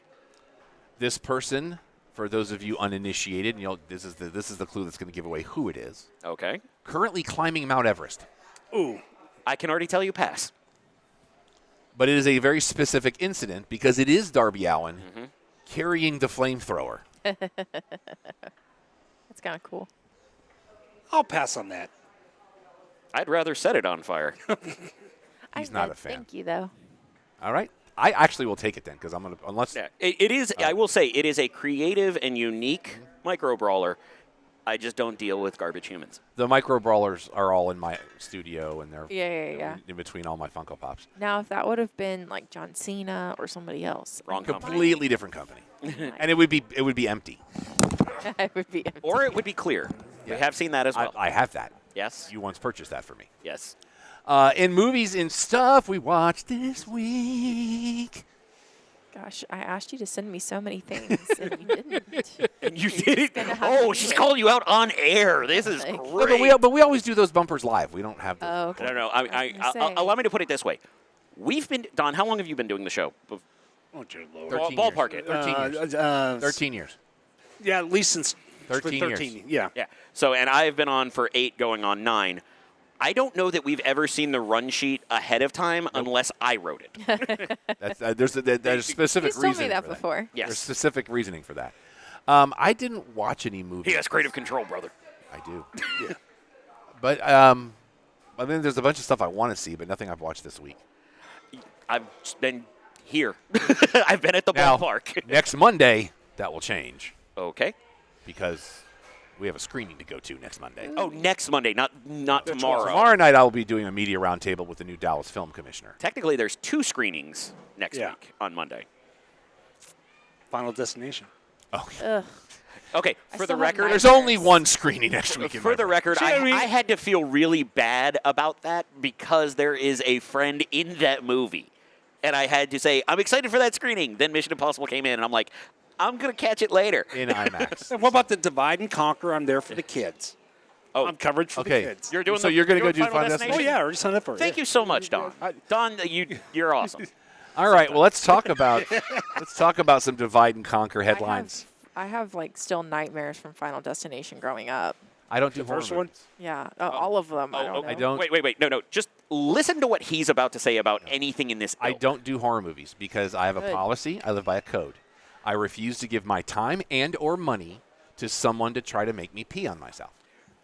This person, for those of you uninitiated, this is the clue that's going to give away who it is. Okay. Currently climbing Mount Everest, Ooh. I can already tell you pass. but it is a very specific incident because it is Darby Allin carrying the flamethrower. That's kind of cool. I'll pass on that. I'd rather set it on fire. He's I not said a fan. Thank you, though. All right, I actually will take it then because I'm gonna unless Yeah, it is. I will say it is a creative and unique micro brawler. I just don't deal with garbage humans. the micro brawlers are all in my studio and they're Yeah. in between all my Funko Pops. Now, if that would have been like John Cena or somebody else, Wrong company. Completely different company, and it would be empty. I would be. empty. Or it would be clear. We have seen that as well. I have that. Yes. You once purchased that for me. Yes. In movies and stuff we watched this week. Gosh, I asked you to send me so many things, and you didn't. And you did it. gonna have Oh, to she's do it. calling you out on air. This is Like- No, great. but we always do those bumpers live. We don't have. Oh, okay. No. I was gonna say. Allow me to put it this way. We've been Don. How long have you been doing the show? Oh, dear Lord. 13 Ballpark years. it. 13 years. 13 years. Yeah, at least since 13 years. Yeah. Yeah. So, and I've been on for 8, going on 9. I don't know that we've ever seen the run sheet ahead of time unless I wrote it. There's specific He's told reasoning me that for before. Yes. There's specific reasoning for that. I didn't watch any movies. He has creative control, brother. I do. Yeah. But I mean, there's a bunch of stuff I want to see, but nothing I've watched this week. I've been here. I've been at the Now, ballpark. next Monday, that will change Okay. because we have a screening to go to next Monday. Oh, next Monday, not tomorrow. Tomorrow night, I'll be doing a media roundtable with the new Dallas film commissioner. Technically, there's 2 screenings next Yeah. week on Monday. Final Destination. Ugh. Okay, for the still have record, There's only one screening next week. in for my the brain. record, See, I mean- I had to feel really bad about that because there is a friend in that movie. And I had to say, I'm excited for that screening. Then Mission Impossible came in, and I'm like, I'm going to catch it later. in IMAX. And what about the Divide and Conquer? I'm there for the kids. Oh, I'm covered for Okay. the kids. You're doing So the- you're gonna doing go do Final Oh, Destination? yeah, I already signed up for it. Thank you so much, Don. Don, you're awesome. All right. Well, let's talk about some divide and conquer headlines. I have like still nightmares from Final Destination growing up. I don't do The first horror one? movies. Yeah, all of them. I don't know. I don't. Wait. No. Just listen to what he's about to say about anything in this I bill. don't do horror movies because I have a Good. policy. I live by a code. I refuse to give my time and or money to someone to try to make me pee on myself.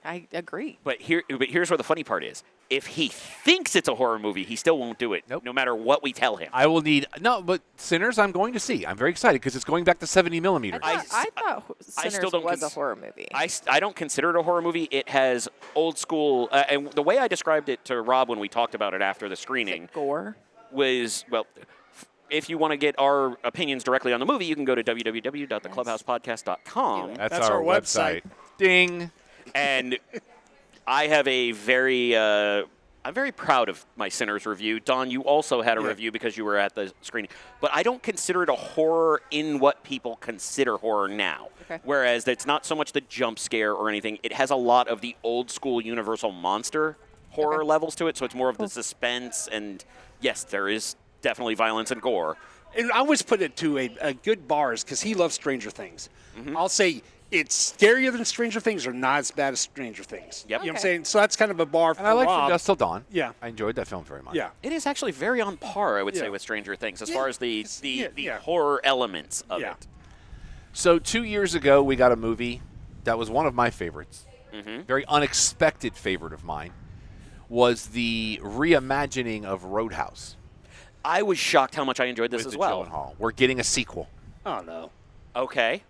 I agree. But here's where the funny part is. If he thinks it's a horror movie, he still won't do it, Nope. no matter what we tell him. I will need but Sinners. I'm going to see. I'm very excited because it's going back to 70 millimeters. I thought Sinners still don't was a horror movie. I don't consider it a horror movie. It has old school, and the way I described it to Rob when we talked about it after the screening Gore. was, well, if you want to get our opinions directly on the movie, you can go to www.theclubhousepodcast.com. That's our website. Ding. And I have I'm very proud of my Sinners review. Don, you also had a review because you were at the screening. But I don't consider it a horror in what people consider horror now. Okay. Whereas it's not so much the jump scare or anything. It has a lot of the old school Universal monster horror levels to it. So it's more of the suspense. And yes, there is definitely violence and gore. And I always put it to a good bars because he loves Stranger Things. I'll say it's scarier than Stranger Things or not as bad as Stranger Things. Yep. You know what I'm Okay. saying? So that's kind of a bar for And I like Rob. From Dusk Till Dawn. Yeah. I enjoyed that film very much. Yeah. It is actually very on par, I would say, Yeah. with Stranger Things as Yeah, far as the it's- yeah. horror elements of Yeah. it. So 2 years ago, we got a movie that was one of my favorites. Very unexpected favorite of mine. Was the reimagining of Roadhouse I was shocked how much I enjoyed this with as well. Gyllenhaal. We're getting a sequel. Oh, no. Okay.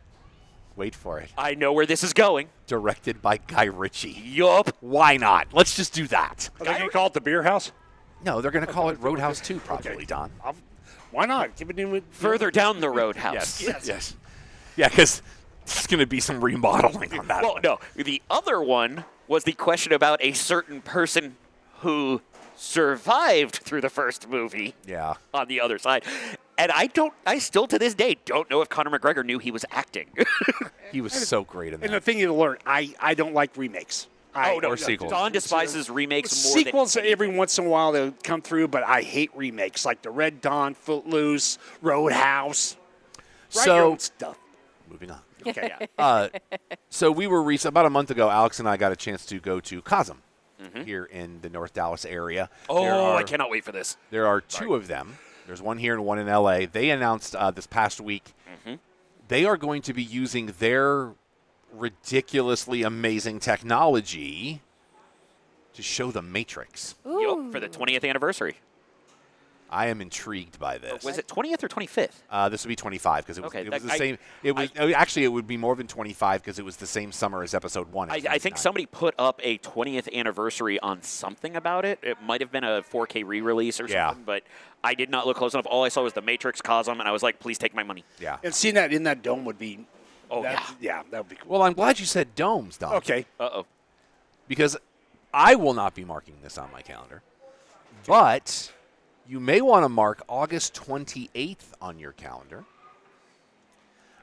Wait for it. I know where this is going. Directed by Guy Ritchie. Yup. Why not? Let's just do that. Are they going to call it the Beer House? No, they're going to call it Roadhouse 2 probably, Don. Why not? Give it in with Further down the roadhouse. Yes. Yeah, because there's going to be some remodeling on that Well, one. no. The other one was the question about a certain person who survived through the first movie Yeah. on the other side. And I still to this day don't know if Conor McGregor knew he was acting. He was so great in And the that. thing you learn, I don't like remakes. Or sequels. Don despises remakes more Sequels than every once in a while they'll come through, but I hate remakes like the Red Dawn, Footloose, Roadhouse. Write your So, own stuff. moving on. Okay. So we were about a month ago, Alex and I got a chance to go to Cosum here in the North Dallas area. Oh, I cannot wait for this. There are two of them. There's one here and one in L.A. They announced this past week they are going to be using their ridiculously amazing technology to show the Matrix. Yup, for the 20th anniversary. I am intrigued by this. Was it 20th or 25th? This would be 25 because it was, Okay, it was that- the same. It was actually it would be more than 25 because it was the same summer as Episode 1. I think somebody put up a 20th anniversary on something about it. It might have been a 4K re-release or Yeah. something, but I did not look close enough. All I saw was the Matrix Cosum, and I was like, please take my money. Yeah. And seeing that in that dome would be. Oh, yeah, that would be cool. Well, I'm glad you said domes, Don. Okay. Uh-oh. Because I will not be marking this on my calendar, but you may want to mark August 28th on your calendar.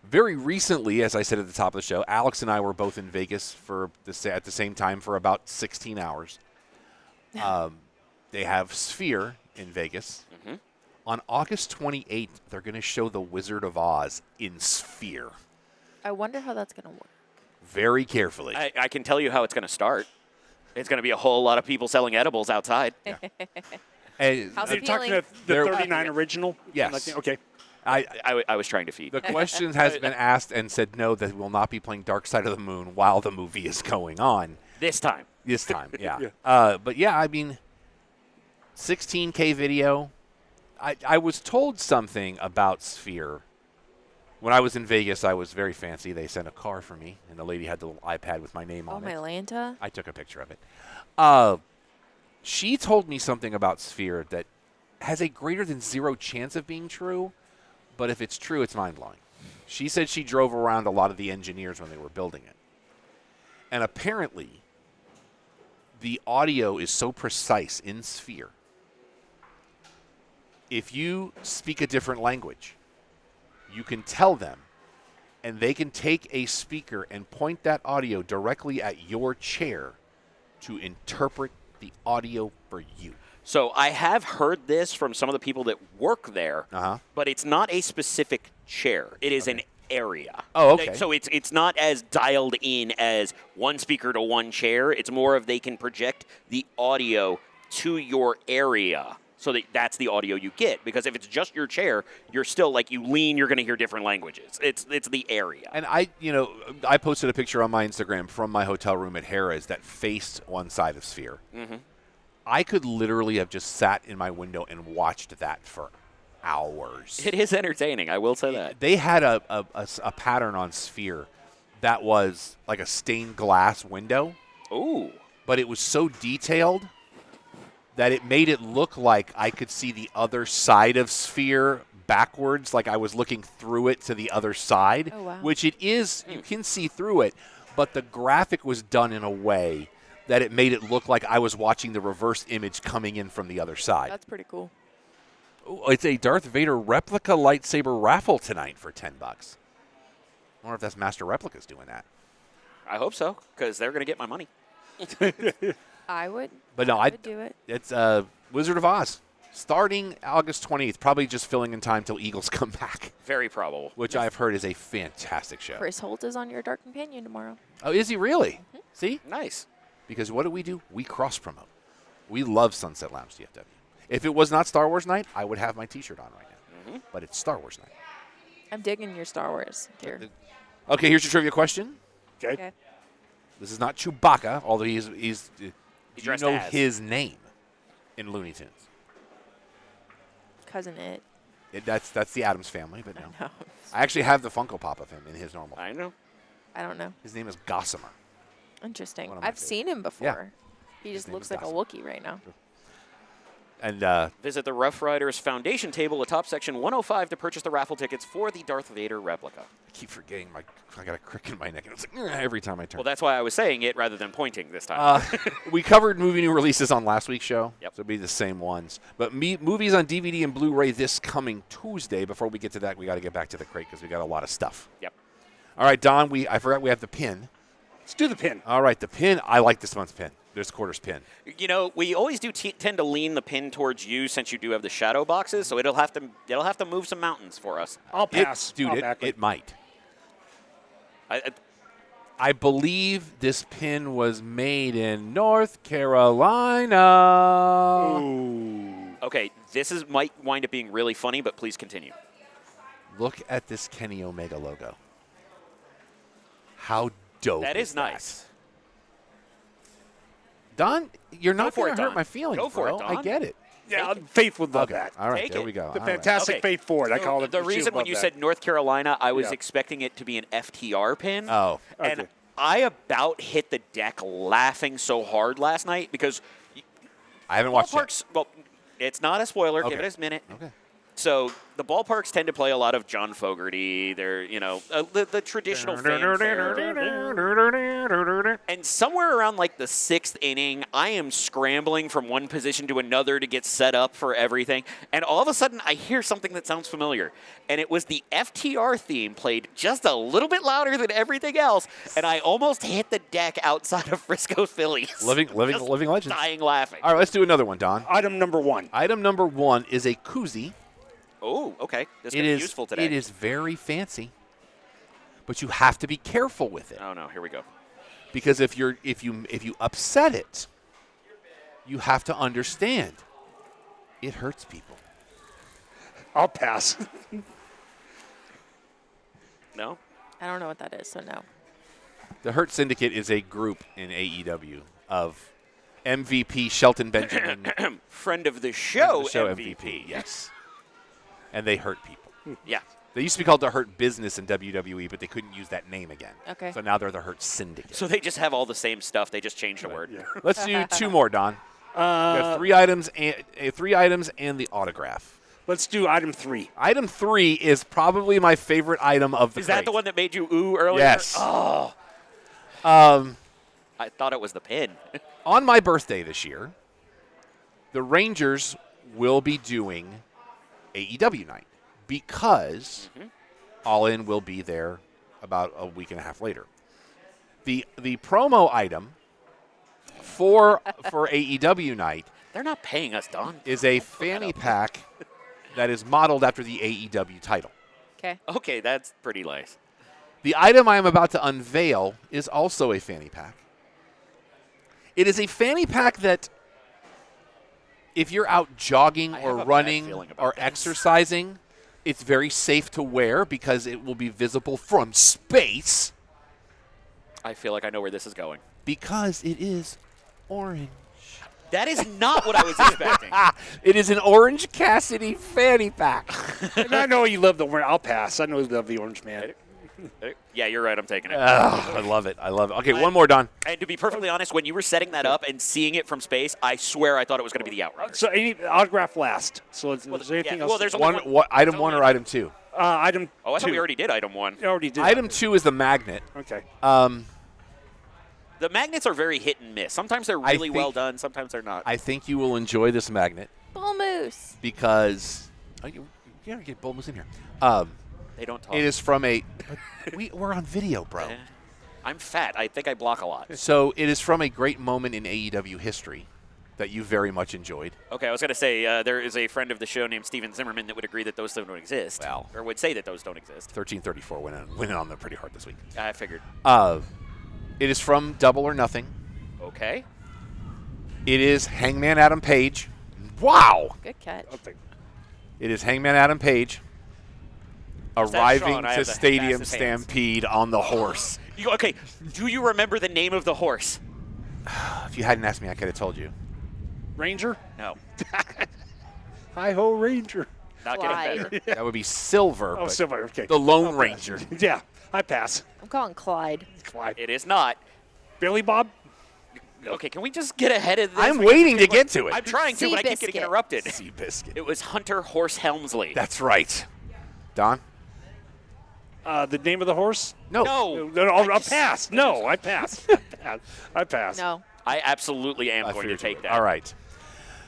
Very recently, as I said at the top of the show, Alex and I were both in Vegas at the same time for about 16 hours. They have Sphere in Vegas. On August 28th, they're going to show The Wizard of Oz in Sphere. I wonder how that's going to work. Very carefully. I can tell you how it's going to start. It's going to be a whole lot of people selling edibles outside. And How's They're it talking feeling? the They're- 39 original? Yes. Okay. I was trying to feed. The question has been asked and said no, that we will not be playing Dark Side of the Moon while the movie is going on. This time. This time, yeah. Yeah. But yeah, I mean, 16K video. I was told something about Sphere. When I was in Vegas, I was very fancy. They sent a car for me, and the lady had the little iPad with my name Oh, on my it. Lanta. I took a picture of it. She told me something about Sphere that has a greater than zero chance of being true, but if it's true, it's mind-blowing. She said she drove around a lot of the engineers when they were building it. And apparently, the audio is so precise in Sphere. If you speak a different language, you can tell them, and they can take a speaker and point that audio directly at your chair to interpret the audio for you. So I have heard this from some of the people that work there, but it's not a specific chair. It is an area. Oh, okay. So it's not as dialed in as one speaker to one chair. It's more of they can project the audio to your area so that's the audio you get. Because if it's just your chair, you're still like you lean, you're going to hear different languages. It's the area. And I posted a picture on my Instagram from my hotel room at Harrah's that faced one side of Sphere. Mm-hmm. I could literally have just sat in my window and watched that for hours. It is entertaining, I will say that. They had a pattern on Sphere that was like a stained glass window. Ooh. But it was so detailed that it made it look like I could see the other side of Sphere backwards, like I was looking through it to the other side, Oh, wow. which it is. You can see through it, but the graphic was done in a way that it made it look like I was watching the reverse image coming in from the other side. That's pretty cool. Ooh, it's a Darth Vader replica lightsaber raffle tonight for $10. I wonder if that's Master Replicas doing that. I hope so, because they're going to get my money. I would. But no, I would do it. It's Wizard of Oz, starting August 20th. Probably just filling in time till Eagles come back, Very probable. which I've heard is a fantastic show. Chris Holt is on your Dark Companion tomorrow. Oh, is he really? Mm-hmm. See? Nice. Because what do? We cross-promote. We love Sunset Lounge DFW. If it was not Star Wars night, I would have my T-shirt on right now. Mm-hmm. But it's Star Wars night. I'm digging your Star Wars gear. Okay, here's your trivia question. Okay. Okay. This is not Chewbacca, although he's do you dressed know as. his name in Looney Tunes? Cousin It. That's the Addams Family, but no. No, I actually have the Funko Pop of him in his normal. I know. I don't know. His name is Gossamer. Interesting. One of my I've seen him before. He His just name looks is like a Gossip. Wookiee right now. And Visit the Rough Riders Foundation table atop section 105 to purchase the raffle tickets for the Darth Vader replica. I keep forgetting I got a crick in my neck. And it's like every time I turn. Well, that's why I was saying it rather than pointing this time. We covered movie new releases on last week's show, Yep. so it'll be the same ones. But movies on DVD and Blu-ray this coming Tuesday. Before we get to that, we got to get back to the crate because we got a lot of stuff. Yep. All right, Don. I forgot we have the pin. Let's do the pin. All right, the pin. I like this month's pin. This quarter's pin. You know, we always do tend to lean the pin towards you since you do have the shadow boxes, so it'll have to move some mountains for us. I'll pass. Dude, I'll back it might. I, I believe this pin was made in North Carolina. Ooh. okay, might wind up being really funny, but please continue. Look at this Kenny Omega logo. How dope That is that? nice. Don, you're not for going it, to hurt Don. my feelings, Go for it, bro. I Don. get it. Yeah, Faith would love Okay. that. All right, Take there it. we go. The All right. fantastic Okay. Faith Ford. I call it. The she would reason when love you that. said North Carolina, I was Yeah. expecting it to be an FTR pin. Oh. And Okay. I about hit the deck laughing so hard last night because I haven't watched it. ballparks. Well, it's not a spoiler. Okay. Give it a minute. Okay. So the ballparks tend to play a lot of John Fogerty. They're the traditional fanfare. And somewhere around like the 6th inning, I am scrambling from one position to another to get set up for everything. And all of a sudden, I hear something that sounds familiar. And it was the FTR theme played just a little bit louder than everything else. And I almost hit the deck outside of Frisco Phillies. Living Just legend. dying laughing. All right, let's do another one, Don. Item number one. Item number 1 is a koozie. Oh, okay. This could It be is useful today. It is very fancy, but you have to be careful with it Oh no, here we go. because if you upset it, you have to understand it hurts people. I'll pass. No? I don't know what that is, so no. The Hurt Syndicate is a group in AEW of MVP Shelton Benjamin, Friend of the show, the show MVP. yes, and they hurt people. Yeah. They used to be called the Hurt Business in WWE, but they couldn't use that name again. Okay. So now they're the Hurt Syndicate. So they just have all the same stuff. They just changed a word. Let's do 2 more, Don. We got 3 items and the autograph. Let's do item 3. Item 3 is probably my favorite item of the Is that crate. the one that made you ooh earlier? Yes. Oh, Um, I thought it was the pin. on my birthday this year, the Rangers will be doing AEW night because All In will be there about a week and a half later. The promo item for AEW night They're not paying us, Don. is a fanny pack that is modeled after the AEW title. Okay. Okay, that's pretty nice. The item I am about to unveil is also a fanny pack. It is a fanny pack that if you're out jogging I or have a bad running feeling about or this. exercising, it's very safe to wear because it will be visible from space I feel like I know where this is going. because it is orange. That is not what I was expecting. It is an Orange Cassidy fanny pack. And I know you love the orange. I'll pass. I know you love the orange man. Yeah, you're right. I'm taking it. I love it. I love it. Okay, one more, Don. And to be perfectly honest, when you were setting that up and seeing it from space, I swear I thought it was going to be the Outriders. So any autograph last. So is there anything yeah, else? well, there's One, only what, item only one or one. item two? Item Oh, I thought two. we already did item one. You already did. Item two is the magnet. Okay. The magnets are very hit and miss. Sometimes they're I really think- well done. Sometimes they're not. I think you will enjoy this magnet Bull moose. because you gotta get Bull Moose in here. They don't talk. It is from a. We're on video, bro. Eh. I'm fat. I think I block a lot. So it is from a great moment in AEW history that you very much enjoyed. Okay, I was going to say there is a friend of the show named Steven Zimmerman that would agree that those don't exist. Well. Or would say that those don't exist. 1334 went on them pretty hard this week. I figured. It is from Double or Nothing. Okay. It is Hangman Adam Page. Wow. Good catch. It is Hangman Adam Page arriving Sean? I to have the Stadium fastest hands. Stampede on the horse. Okay, do you remember the name of the horse? If you hadn't asked me, I could have told you. Ranger. No. Hi ho, Ranger. Not Clyde. getting better. That would be Silver. Oh, but Silver. Okay. The Lone I'll pass. Ranger. Yeah, I pass. I'm calling Clyde. Clyde. It is not. Billy Bob. Okay, can we just get ahead of this? I'm waiting to get to it. I'm trying to, but I keep getting Seabiscuit. interrupted. Seabiscuit. It was Hunter Horse Helmsley. That's right. Don? The name of the horse? No. No. I'll pass. No, I pass. I pass. No. I absolutely am I going to figured you take would. that. All right.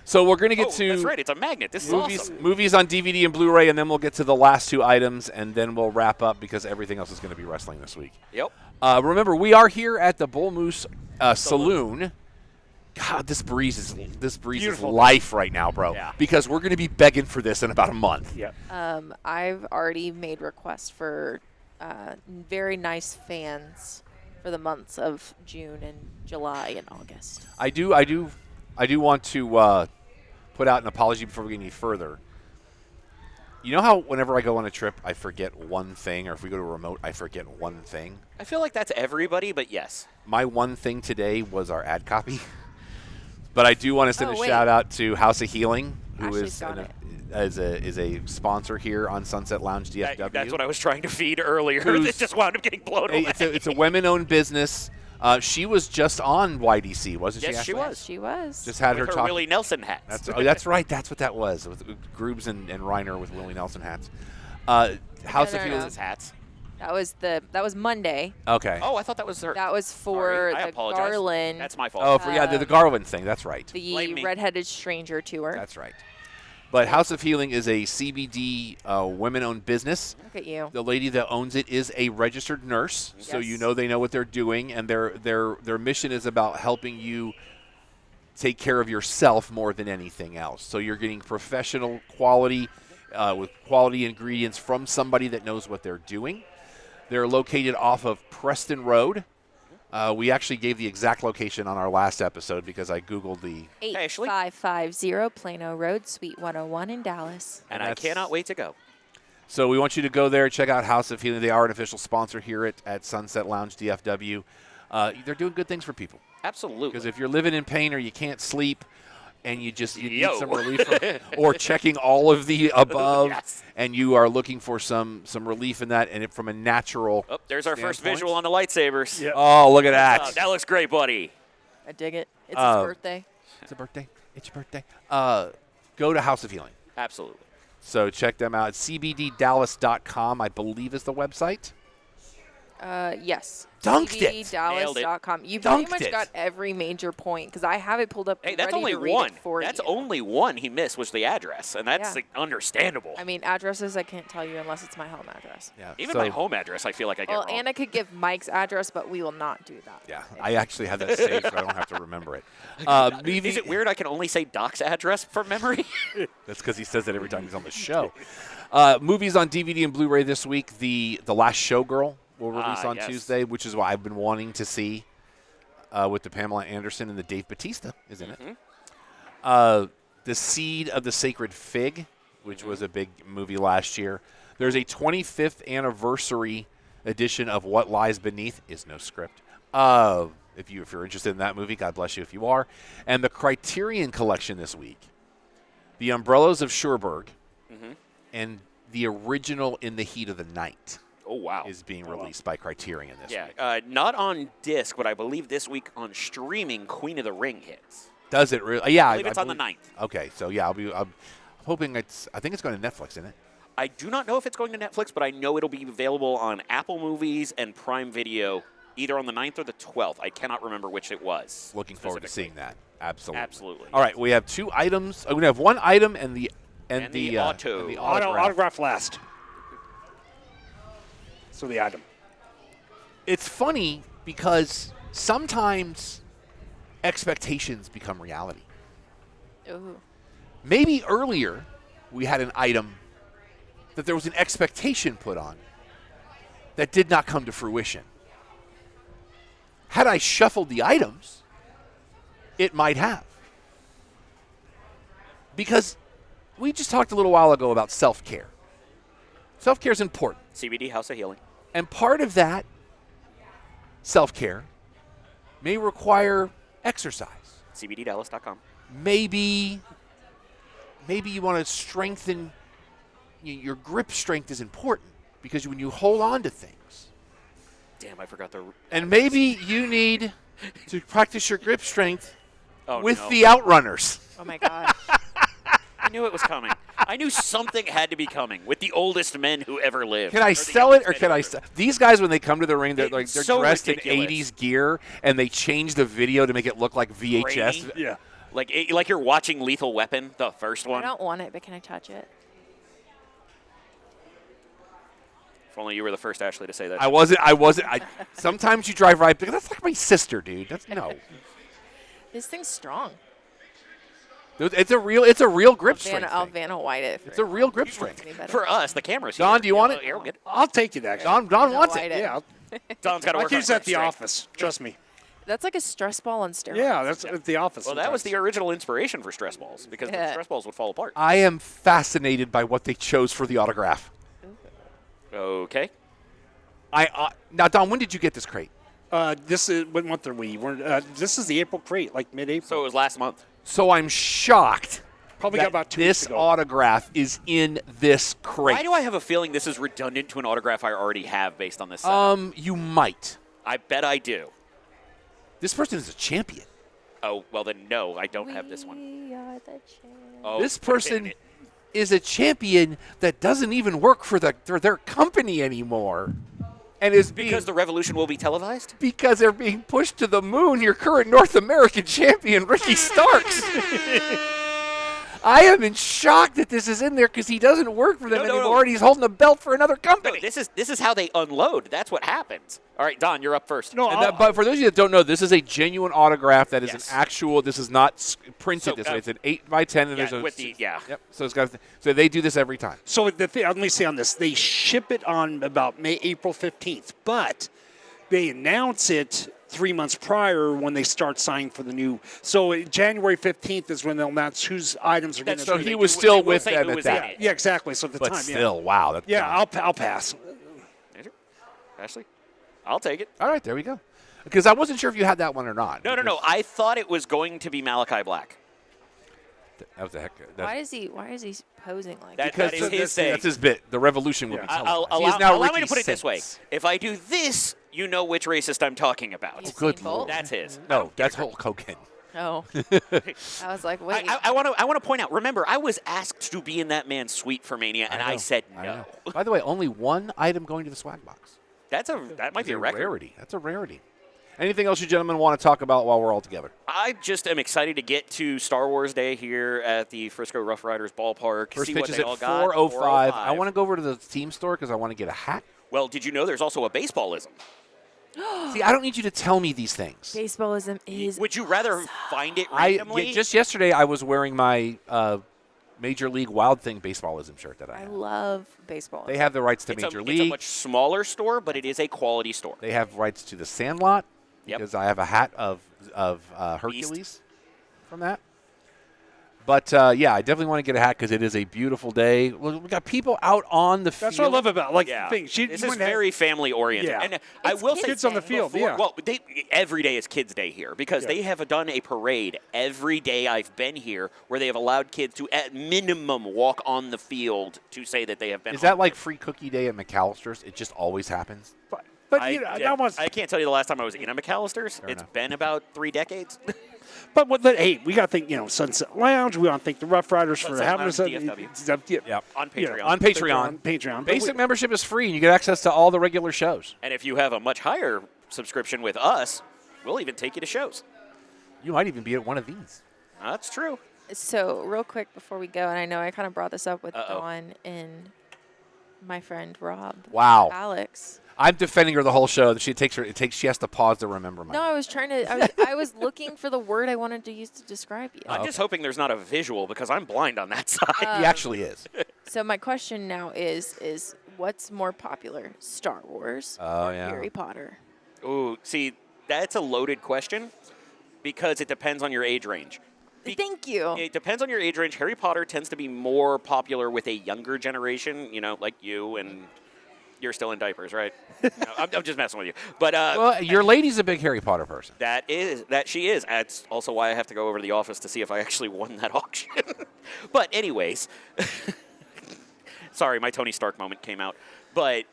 So we're going to get Oh, to that's right. It's a magnet. This is movies, awesome. movies on DVD and Blu-ray, and then we'll get to the last two items, and then we'll wrap up because everything else is going to be wrestling this week. Yep. Remember, we are here at the Bull Moose Saloon. God, this breeze is Beautiful. life right now, bro. Yeah. Because we're going to be begging for this in about a month. Yeah. I've already made requests for very nice fans for the months of June and July and August. I do want to put out an apology before we get any further. You know how whenever I go on a trip, I forget one thing, or if we go to a remote, I forget one thing? I feel like that's everybody, but yes. My one thing today was our ad copy. But I do want to send Oh, a wait. shout out to House of Healing, who Ashley's is got it. is a sponsor here on Sunset Lounge DFW. That's what I was trying to feed earlier. Who's- It just wound up getting blown Hey, away. it's a women-owned business. She was just on YDC, wasn't she? Yes, she Ashley? was. She was. Just had With her her talk. Willie Nelson hats. That's right. That's what that was with Groobs and Reiner with Willie Nelson hats. House of no, Healing. no. His hats. That was Monday. Okay. Oh, I thought that was her. That was for Sorry, I the apologize. Garland, That's my fault. Oh, the Garwin thing. That's right. Blame the me. redheaded stranger tour. That's right. But House of Healing is a CBD women-owned business. Look at you. The lady that owns it is a registered nurse, so Yes. you know they know what they're doing, and their mission is about helping you take care of yourself more than anything else. So you're getting professional quality with quality ingredients from somebody that knows what they're doing. They're located off of Preston Road. We actually gave the exact location on our last episode because I Googled the... Ashley? 8550 Plano Road, Suite 101 in Dallas. and I that's- cannot wait to go. So we want you to go there, check out House of Healing. They are an official sponsor here at Sunset Lounge DFW. They're doing good things for people. Absolutely. Because if you're living in pain or you can't sleep and you need Yo. some relief or checking all of the above Yes. and you are looking for some relief in that and it from a natural Oh, there's our first standpoint. visual on the lightsabers. Yeah. Oh, look at that. Oh, that looks great, buddy. I dig it. It's Oh. his birthday. It's a birthday. It's your birthday. Go to House of Healing. Absolutely. So check them out. CBDDallas.com, I believe, is the website. Yes. Dunked it. CBDDallas.com. You Dunked pretty much it. got every major point because I have it pulled up. Hey, that's ready only to read one. It for That's you. only one he missed was the address, and that's Yeah. like, understandable. I mean, addresses I can't tell you unless it's my home address. Yeah. Even so, my home address, I feel like I get Well, wrong. Anna could give Mike's address, but we will not do that. Yeah, I actually have that saved, so I don't have to remember it. Is it weird I can only say Doc's address from memory? That's because he says that every time he's on the show. Movies on DVD and Blu-ray this week. The Last Showgirl will release on yes. Tuesday, which is what I've been wanting to see with the Pamela Anderson and the Dave Bautista is in it. The Seed of the Sacred Fig, which was a big movie last year. There's a 25th anniversary edition of What Lies Beneath. Is no script. If you're interested in that movie, God bless you if you are. And the Criterion Collection this week. The Umbrellas of Cherbourg and the original In the Heat of the Night. Oh, wow. Is being released by Criterion this week. Yeah, not on disc, but I believe this week on streaming, Queen of the Ring hits. Does it really? Yeah. I believe it's on the 9th. Okay, so yeah, I'm hoping I think it's going to Netflix, isn't it? I do not know if it's going to Netflix, but I know it'll be available on Apple Movies and Prime Video either on the 9th or the 12th. I cannot remember which it was. Looking forward to seeing that. Absolutely. Absolutely. All right, we have 2 items. We have 1 item and the autograph last. So the item. It's funny because sometimes expectations become reality. Ooh. Maybe earlier we had an item that there was an expectation put on that did not come to fruition. Had I shuffled the items, it might have. Because we just talked a little while ago about self-care. Self-care is important. CBD House of Healing. And part of that self-care may require exercise. CBDDallas.com. Maybe you want to strengthen your grip strength is important because when you hold on to things. Damn, I forgot the. And maybe you need to practice your grip strength with no. the Outrunners. Oh, my God. I knew it was coming. I knew something had to be coming with the oldest men who ever lived. Can I sell it or can I sell? These guys, when they come to the ring, they're so dressed ridiculous. in 80s gear, and they change the video to make it look like VHS. Grainy. Yeah. Like you're watching Lethal Weapon, the first I one. don't want it, but can I touch it? If only you were the first Ashley to say that. I wasn't. Sometimes you drive right because that's like my sister, dude. No. This thing's strong. It's a real grip strength. I'll thing. Vanna White it. It's a real grip strength. For us, the cameras. Don, do you want it? Here, we'll get it. I'll take it, actually. Don wants it. Yeah. Don's got to I'll work use on that at the office. Trust me. That's like a stress ball on steroids. Yeah, that's at the office. Well, that was the sometimes. original inspiration for stress balls because the stress balls would fall apart. I am fascinated by what they chose for the autograph. Okay. Now, Don, when did you get this crate? This is what month are we? This is the April crate, like mid-April. So it was last month. So I'm shocked. Probably that got about 2 weeks this ago. autograph is in this crate. Why do I have a feeling this is redundant to an autograph I already have based on this set? You might. I bet I do. This person is a champion. Oh, well then no, I don't have this one. We are the champions. Oh, This person is a champion that doesn't even work for their company anymore. And is because the revolution will be televised? Because they're being pushed to the moon, your current North American champion, Ricky Starks. I am in shock that this is in there because he doesn't work for them anymore and he's holding a belt for another company. No, this is how they unload. That's what happens. All right, Don, you're up first. No, But for those of you that don't know, this is a genuine autograph that is an actual. This is not printed this way. It's an 8x10, and there's a Yep. So it's got. So they do this every time. So the thing, let me say on this, they ship it on about April 15th, but they announce it 3 months prior when they start signing for the new. So January 15th is when they'll announce whose items are going to. So he was still with them at that. Yeah, exactly. So at the But time, still, wow. I'll pass. Ashley, I'll take it. All right, there we go. Because I wasn't sure if you had that one or not. No. I thought it was going to be Malachi Black. That was the heck. Why is he posing like That that? is his thing. That's his bit. The revolution will be televised. He is now allow me Ricky to put it this way. Sentz. If I do this, you know which racist I'm talking about. Usain Good Bolt? Lord. That's his. No, that's Hulk Hogan. Oh. I was like, wait. I want to point out. Remember, I was asked to be in that man's suite for Mania, and I said no. know. By the way, only one item going to the swag box. That might be a record. Rarity. That's a rarity. Anything else you gentlemen want to talk about while we're all together? I just am excited to get to Star Wars Day here at the Frisco Rough Riders ballpark. First see pitch what is they at all got. 4:05. I want to go over to the team store because I want to get a hat. Well, did you know there's also a baseballism? See, I don't need you to tell me these things. Baseballism is. Would you rather find it randomly? Just yesterday, I was wearing my Major League Wild Thing baseballism shirt that I I have. love baseball. They have the rights to It's Major a League. much smaller store, but it is a quality store. They have rights to the Sandlot Yep. because I have a hat of Hercules from that. But, yeah, I definitely want to get a hat because it is a beautiful day. We got people out on the field. That's what I love about like Yeah. the thing. This is very family oriented. Yeah. And I will say kids on the field. before- Yeah. Well, every day is Kids Day here because Yeah. they have done a parade every day I've been here where they have allowed kids to, at minimum, walk on the field to say that they have been. Is that like free cookie day at McAllister's? It just always happens? But you know, that was. I can't tell you the last time I was in a McAllister's. Fair It's enough. been about 3 decades. But hey, we got to think. Sunset Lounge. We want to thank the Rough Riders for Sunset having Lounge, us. DFW. Yep. On Patreon. On Patreon. Patreon. Basic membership is free, and you get access to all the regular shows. And if you have a much higher subscription with us, we'll even take you to shows. You might even be at one of these. That's true. So real quick before we go, and I know I kind of brought this up with Uh-oh. Dawn and my friend Rob. Wow. Alex. I'm defending her the whole show. She has to pause to remember my No, I was trying to. I was looking for the word I wanted to use to describe you. I'm just hoping there's not a visual because I'm blind on that side. He actually is. So my question now is what's more popular, Star Wars Oh, or yeah. Harry Potter? Ooh, see, that's a loaded question because it depends on your age range. Thank you. It depends on your age range. Harry Potter tends to be more popular with a younger generation, like you, and you're still in diapers, right? No, I'm just messing with you. But Well, your lady's a big Harry Potter person. that she is. That's also why I have to go over to the office to see if I actually won that auction. But anyways, sorry, my Tony Stark moment came out. But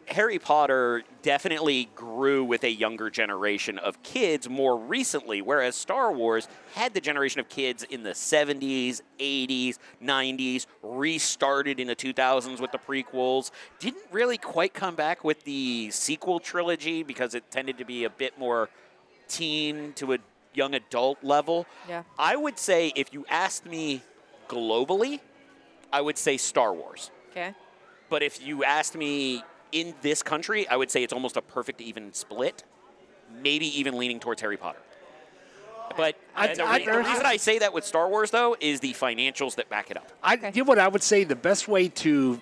Harry Potter definitely grew with a younger generation of kids more recently, whereas Star Wars had the generation of kids in the 70s, 80s, 90s, restarted in the 2000s with the prequels. Didn't really quite come back with the sequel trilogy because it tended to be a bit more teen to a young adult level. Yeah. I would say if you asked me globally, I would say Star Wars. Okay. But if you asked me in this country, I would say it's almost a perfect even split, maybe even leaning towards Harry Potter. But the reason I say that with Star Wars, though, is the financials that back it up. You know what I would say the best way to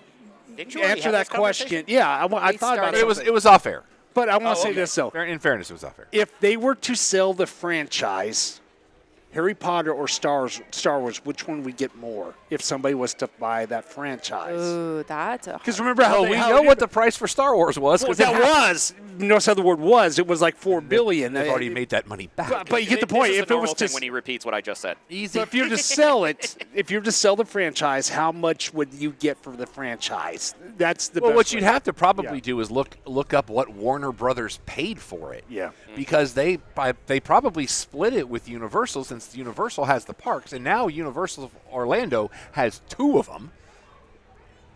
Didn't you already answer have that this conversation? question. Yeah, I thought about started. it. It was off air. But I want to say okay. this though: In fairness, it was off air. if they were to sell the franchise, Harry Potter or Star Wars, which one would get more if somebody was to buy that franchise? Ooh, that's a. Because remember how We know what the price for Star Wars was well, because that was. Notice how the word was. It was like $4 billion. they've already made that money back. But you get the point. This is If the it normal was thing to when he repeats what I just said. Easy. So if you're to sell it, if you're to sell the franchise, how much would you get for the franchise? That's the Well, best what way. you'd have to probably Yeah. do is look up what Warner Brothers paid for it. Yeah. Because they probably split it with Universal since Universal has the parks, and now Universal Orlando has 2 of them.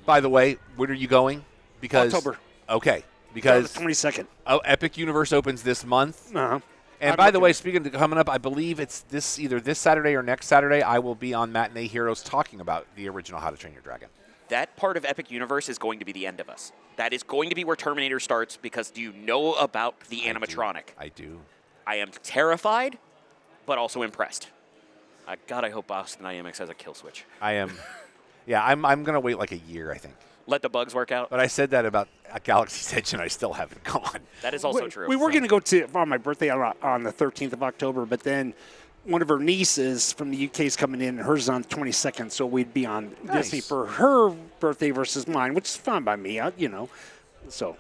By the way, when are you going? Because October. Okay. The Because 22nd. Epic Universe opens this month. Uh-huh. And I'm by the looking- way, speaking of coming up, I believe it's either this Saturday or next Saturday, I will be on Matinee Heroes talking about the original How to Train Your Dragon. That part of Epic Universe is going to be the end of us. That is going to be where Terminator starts because do you know about the animatronic? I do. I am terrified, but also impressed. God, I hope Boston Dynamics has a kill switch. I am. Yeah, I'm going to wait like a year, I think. Let the bugs work out. But I said that about Galaxy's Edge, and I still haven't gone. That is also true. We were going to go to on my birthday on the 13th of October, but then one of her nieces from the UK is coming in, and hers is on the 22nd, so we'd be on Nice. Disney for her birthday versus mine, which is fine by me, So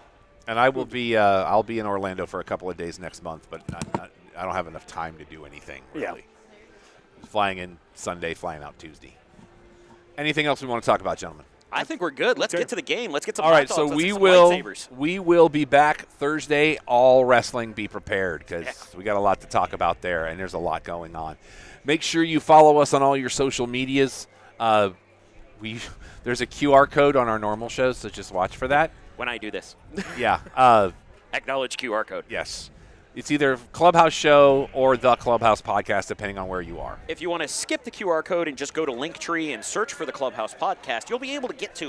And I will be. I'll be in Orlando for a couple of days next month, but I don't have enough time to do anything really. Yeah. Flying in Sunday, flying out Tuesday. Anything else we want to talk about, gentlemen? I think we're good. Let's get to the game. Let's get some All right, hot so dogs. Let's we get some will lightsabers. we will be back Thursday. All wrestling, be prepared because we got a lot to talk about there, and there's a lot going on. Make sure you follow us on all your social medias. There's a QR code on our normal shows, so just watch for that. When I do this. Yeah. Acknowledge QR code. Yes. It's either Clubhouse Show or the Clubhouse Podcast, depending on where you are. If you want to skip the QR code and just go to Linktree and search for the Clubhouse Podcast, you'll be able to get to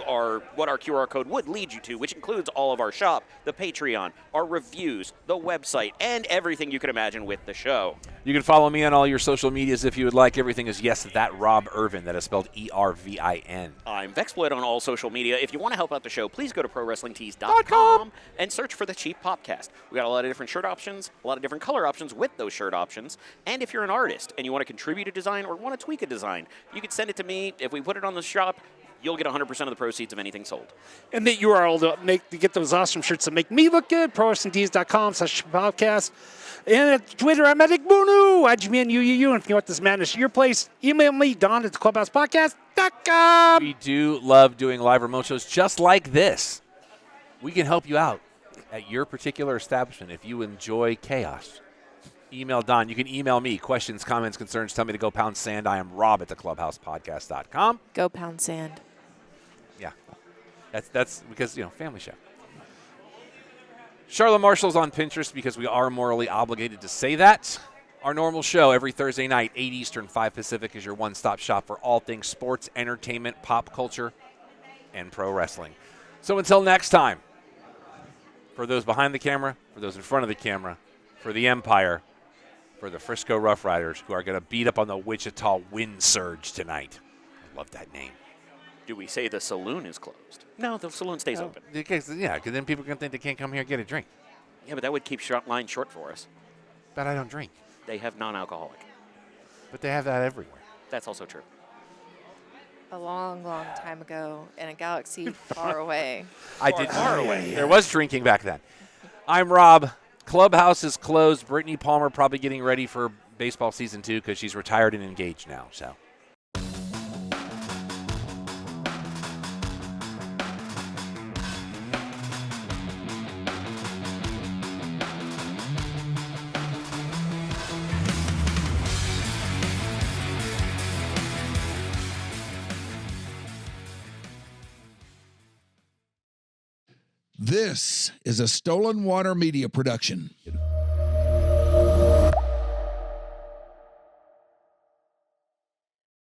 what our QR code would lead you to, which includes all of our shop, the Patreon, our reviews, the website, and everything you can imagine with the show. You can follow me on all your social medias if you would like. Everything is that Rob Irvin. That is spelled ERVIN. I'm Vexploit on all social media. If you want to help out the show, please go to ProWrestlingTees.com and search for the Cheap Popcast. We got a lot of different shirt options. a lot of different color options with those shirt options. And if you're an artist and you want to contribute a design or want to tweak a design, you can send it to me. If we put it on the shop, you'll get 100% of the proceeds of anything sold. And the URL to get those awesome shirts that make me look good, prowrestlingtees.com/podcast. And at Twitter, I'm @IckBoonoo, IGBNUUU. And if you want this madness to your place, email me, Don at theclubhousepodcast.com. We do love doing live remote shows just like this. We can help you out at your particular establishment if you enjoy chaos. Email Don. You can email me questions, comments, concerns. Tell me to go pound sand. I am Rob at theclubhousepodcast.com. Go pound sand. Yeah, that's because, family show. Charlotte Marshall's on Pinterest because we are morally obligated to say that. Our normal show every Thursday night, 8 Eastern, 5 Pacific, is your one-stop shop for all things sports, entertainment, pop culture, and pro wrestling. So until next time, for those behind the camera, for those in front of the camera, for the Empire, for the Frisco Rough Riders, who are going to beat up on the Wichita Wind Surge tonight. I love that name. Do we say the saloon is closed? No, the saloon stays open. Because then people are going to think they can't come here and get a drink. Yeah, but that would keep line short for us. But I don't drink. They have non-alcoholic. But they have that everywhere. That's also true. A long, long time ago in a galaxy far away. Far away. There was drinking back then. I'm Rob. Clubhouse is closed. Brittany Palmer probably getting ready for baseball season 2 because she's retired and engaged now. So. This is a Stolen Water Media production.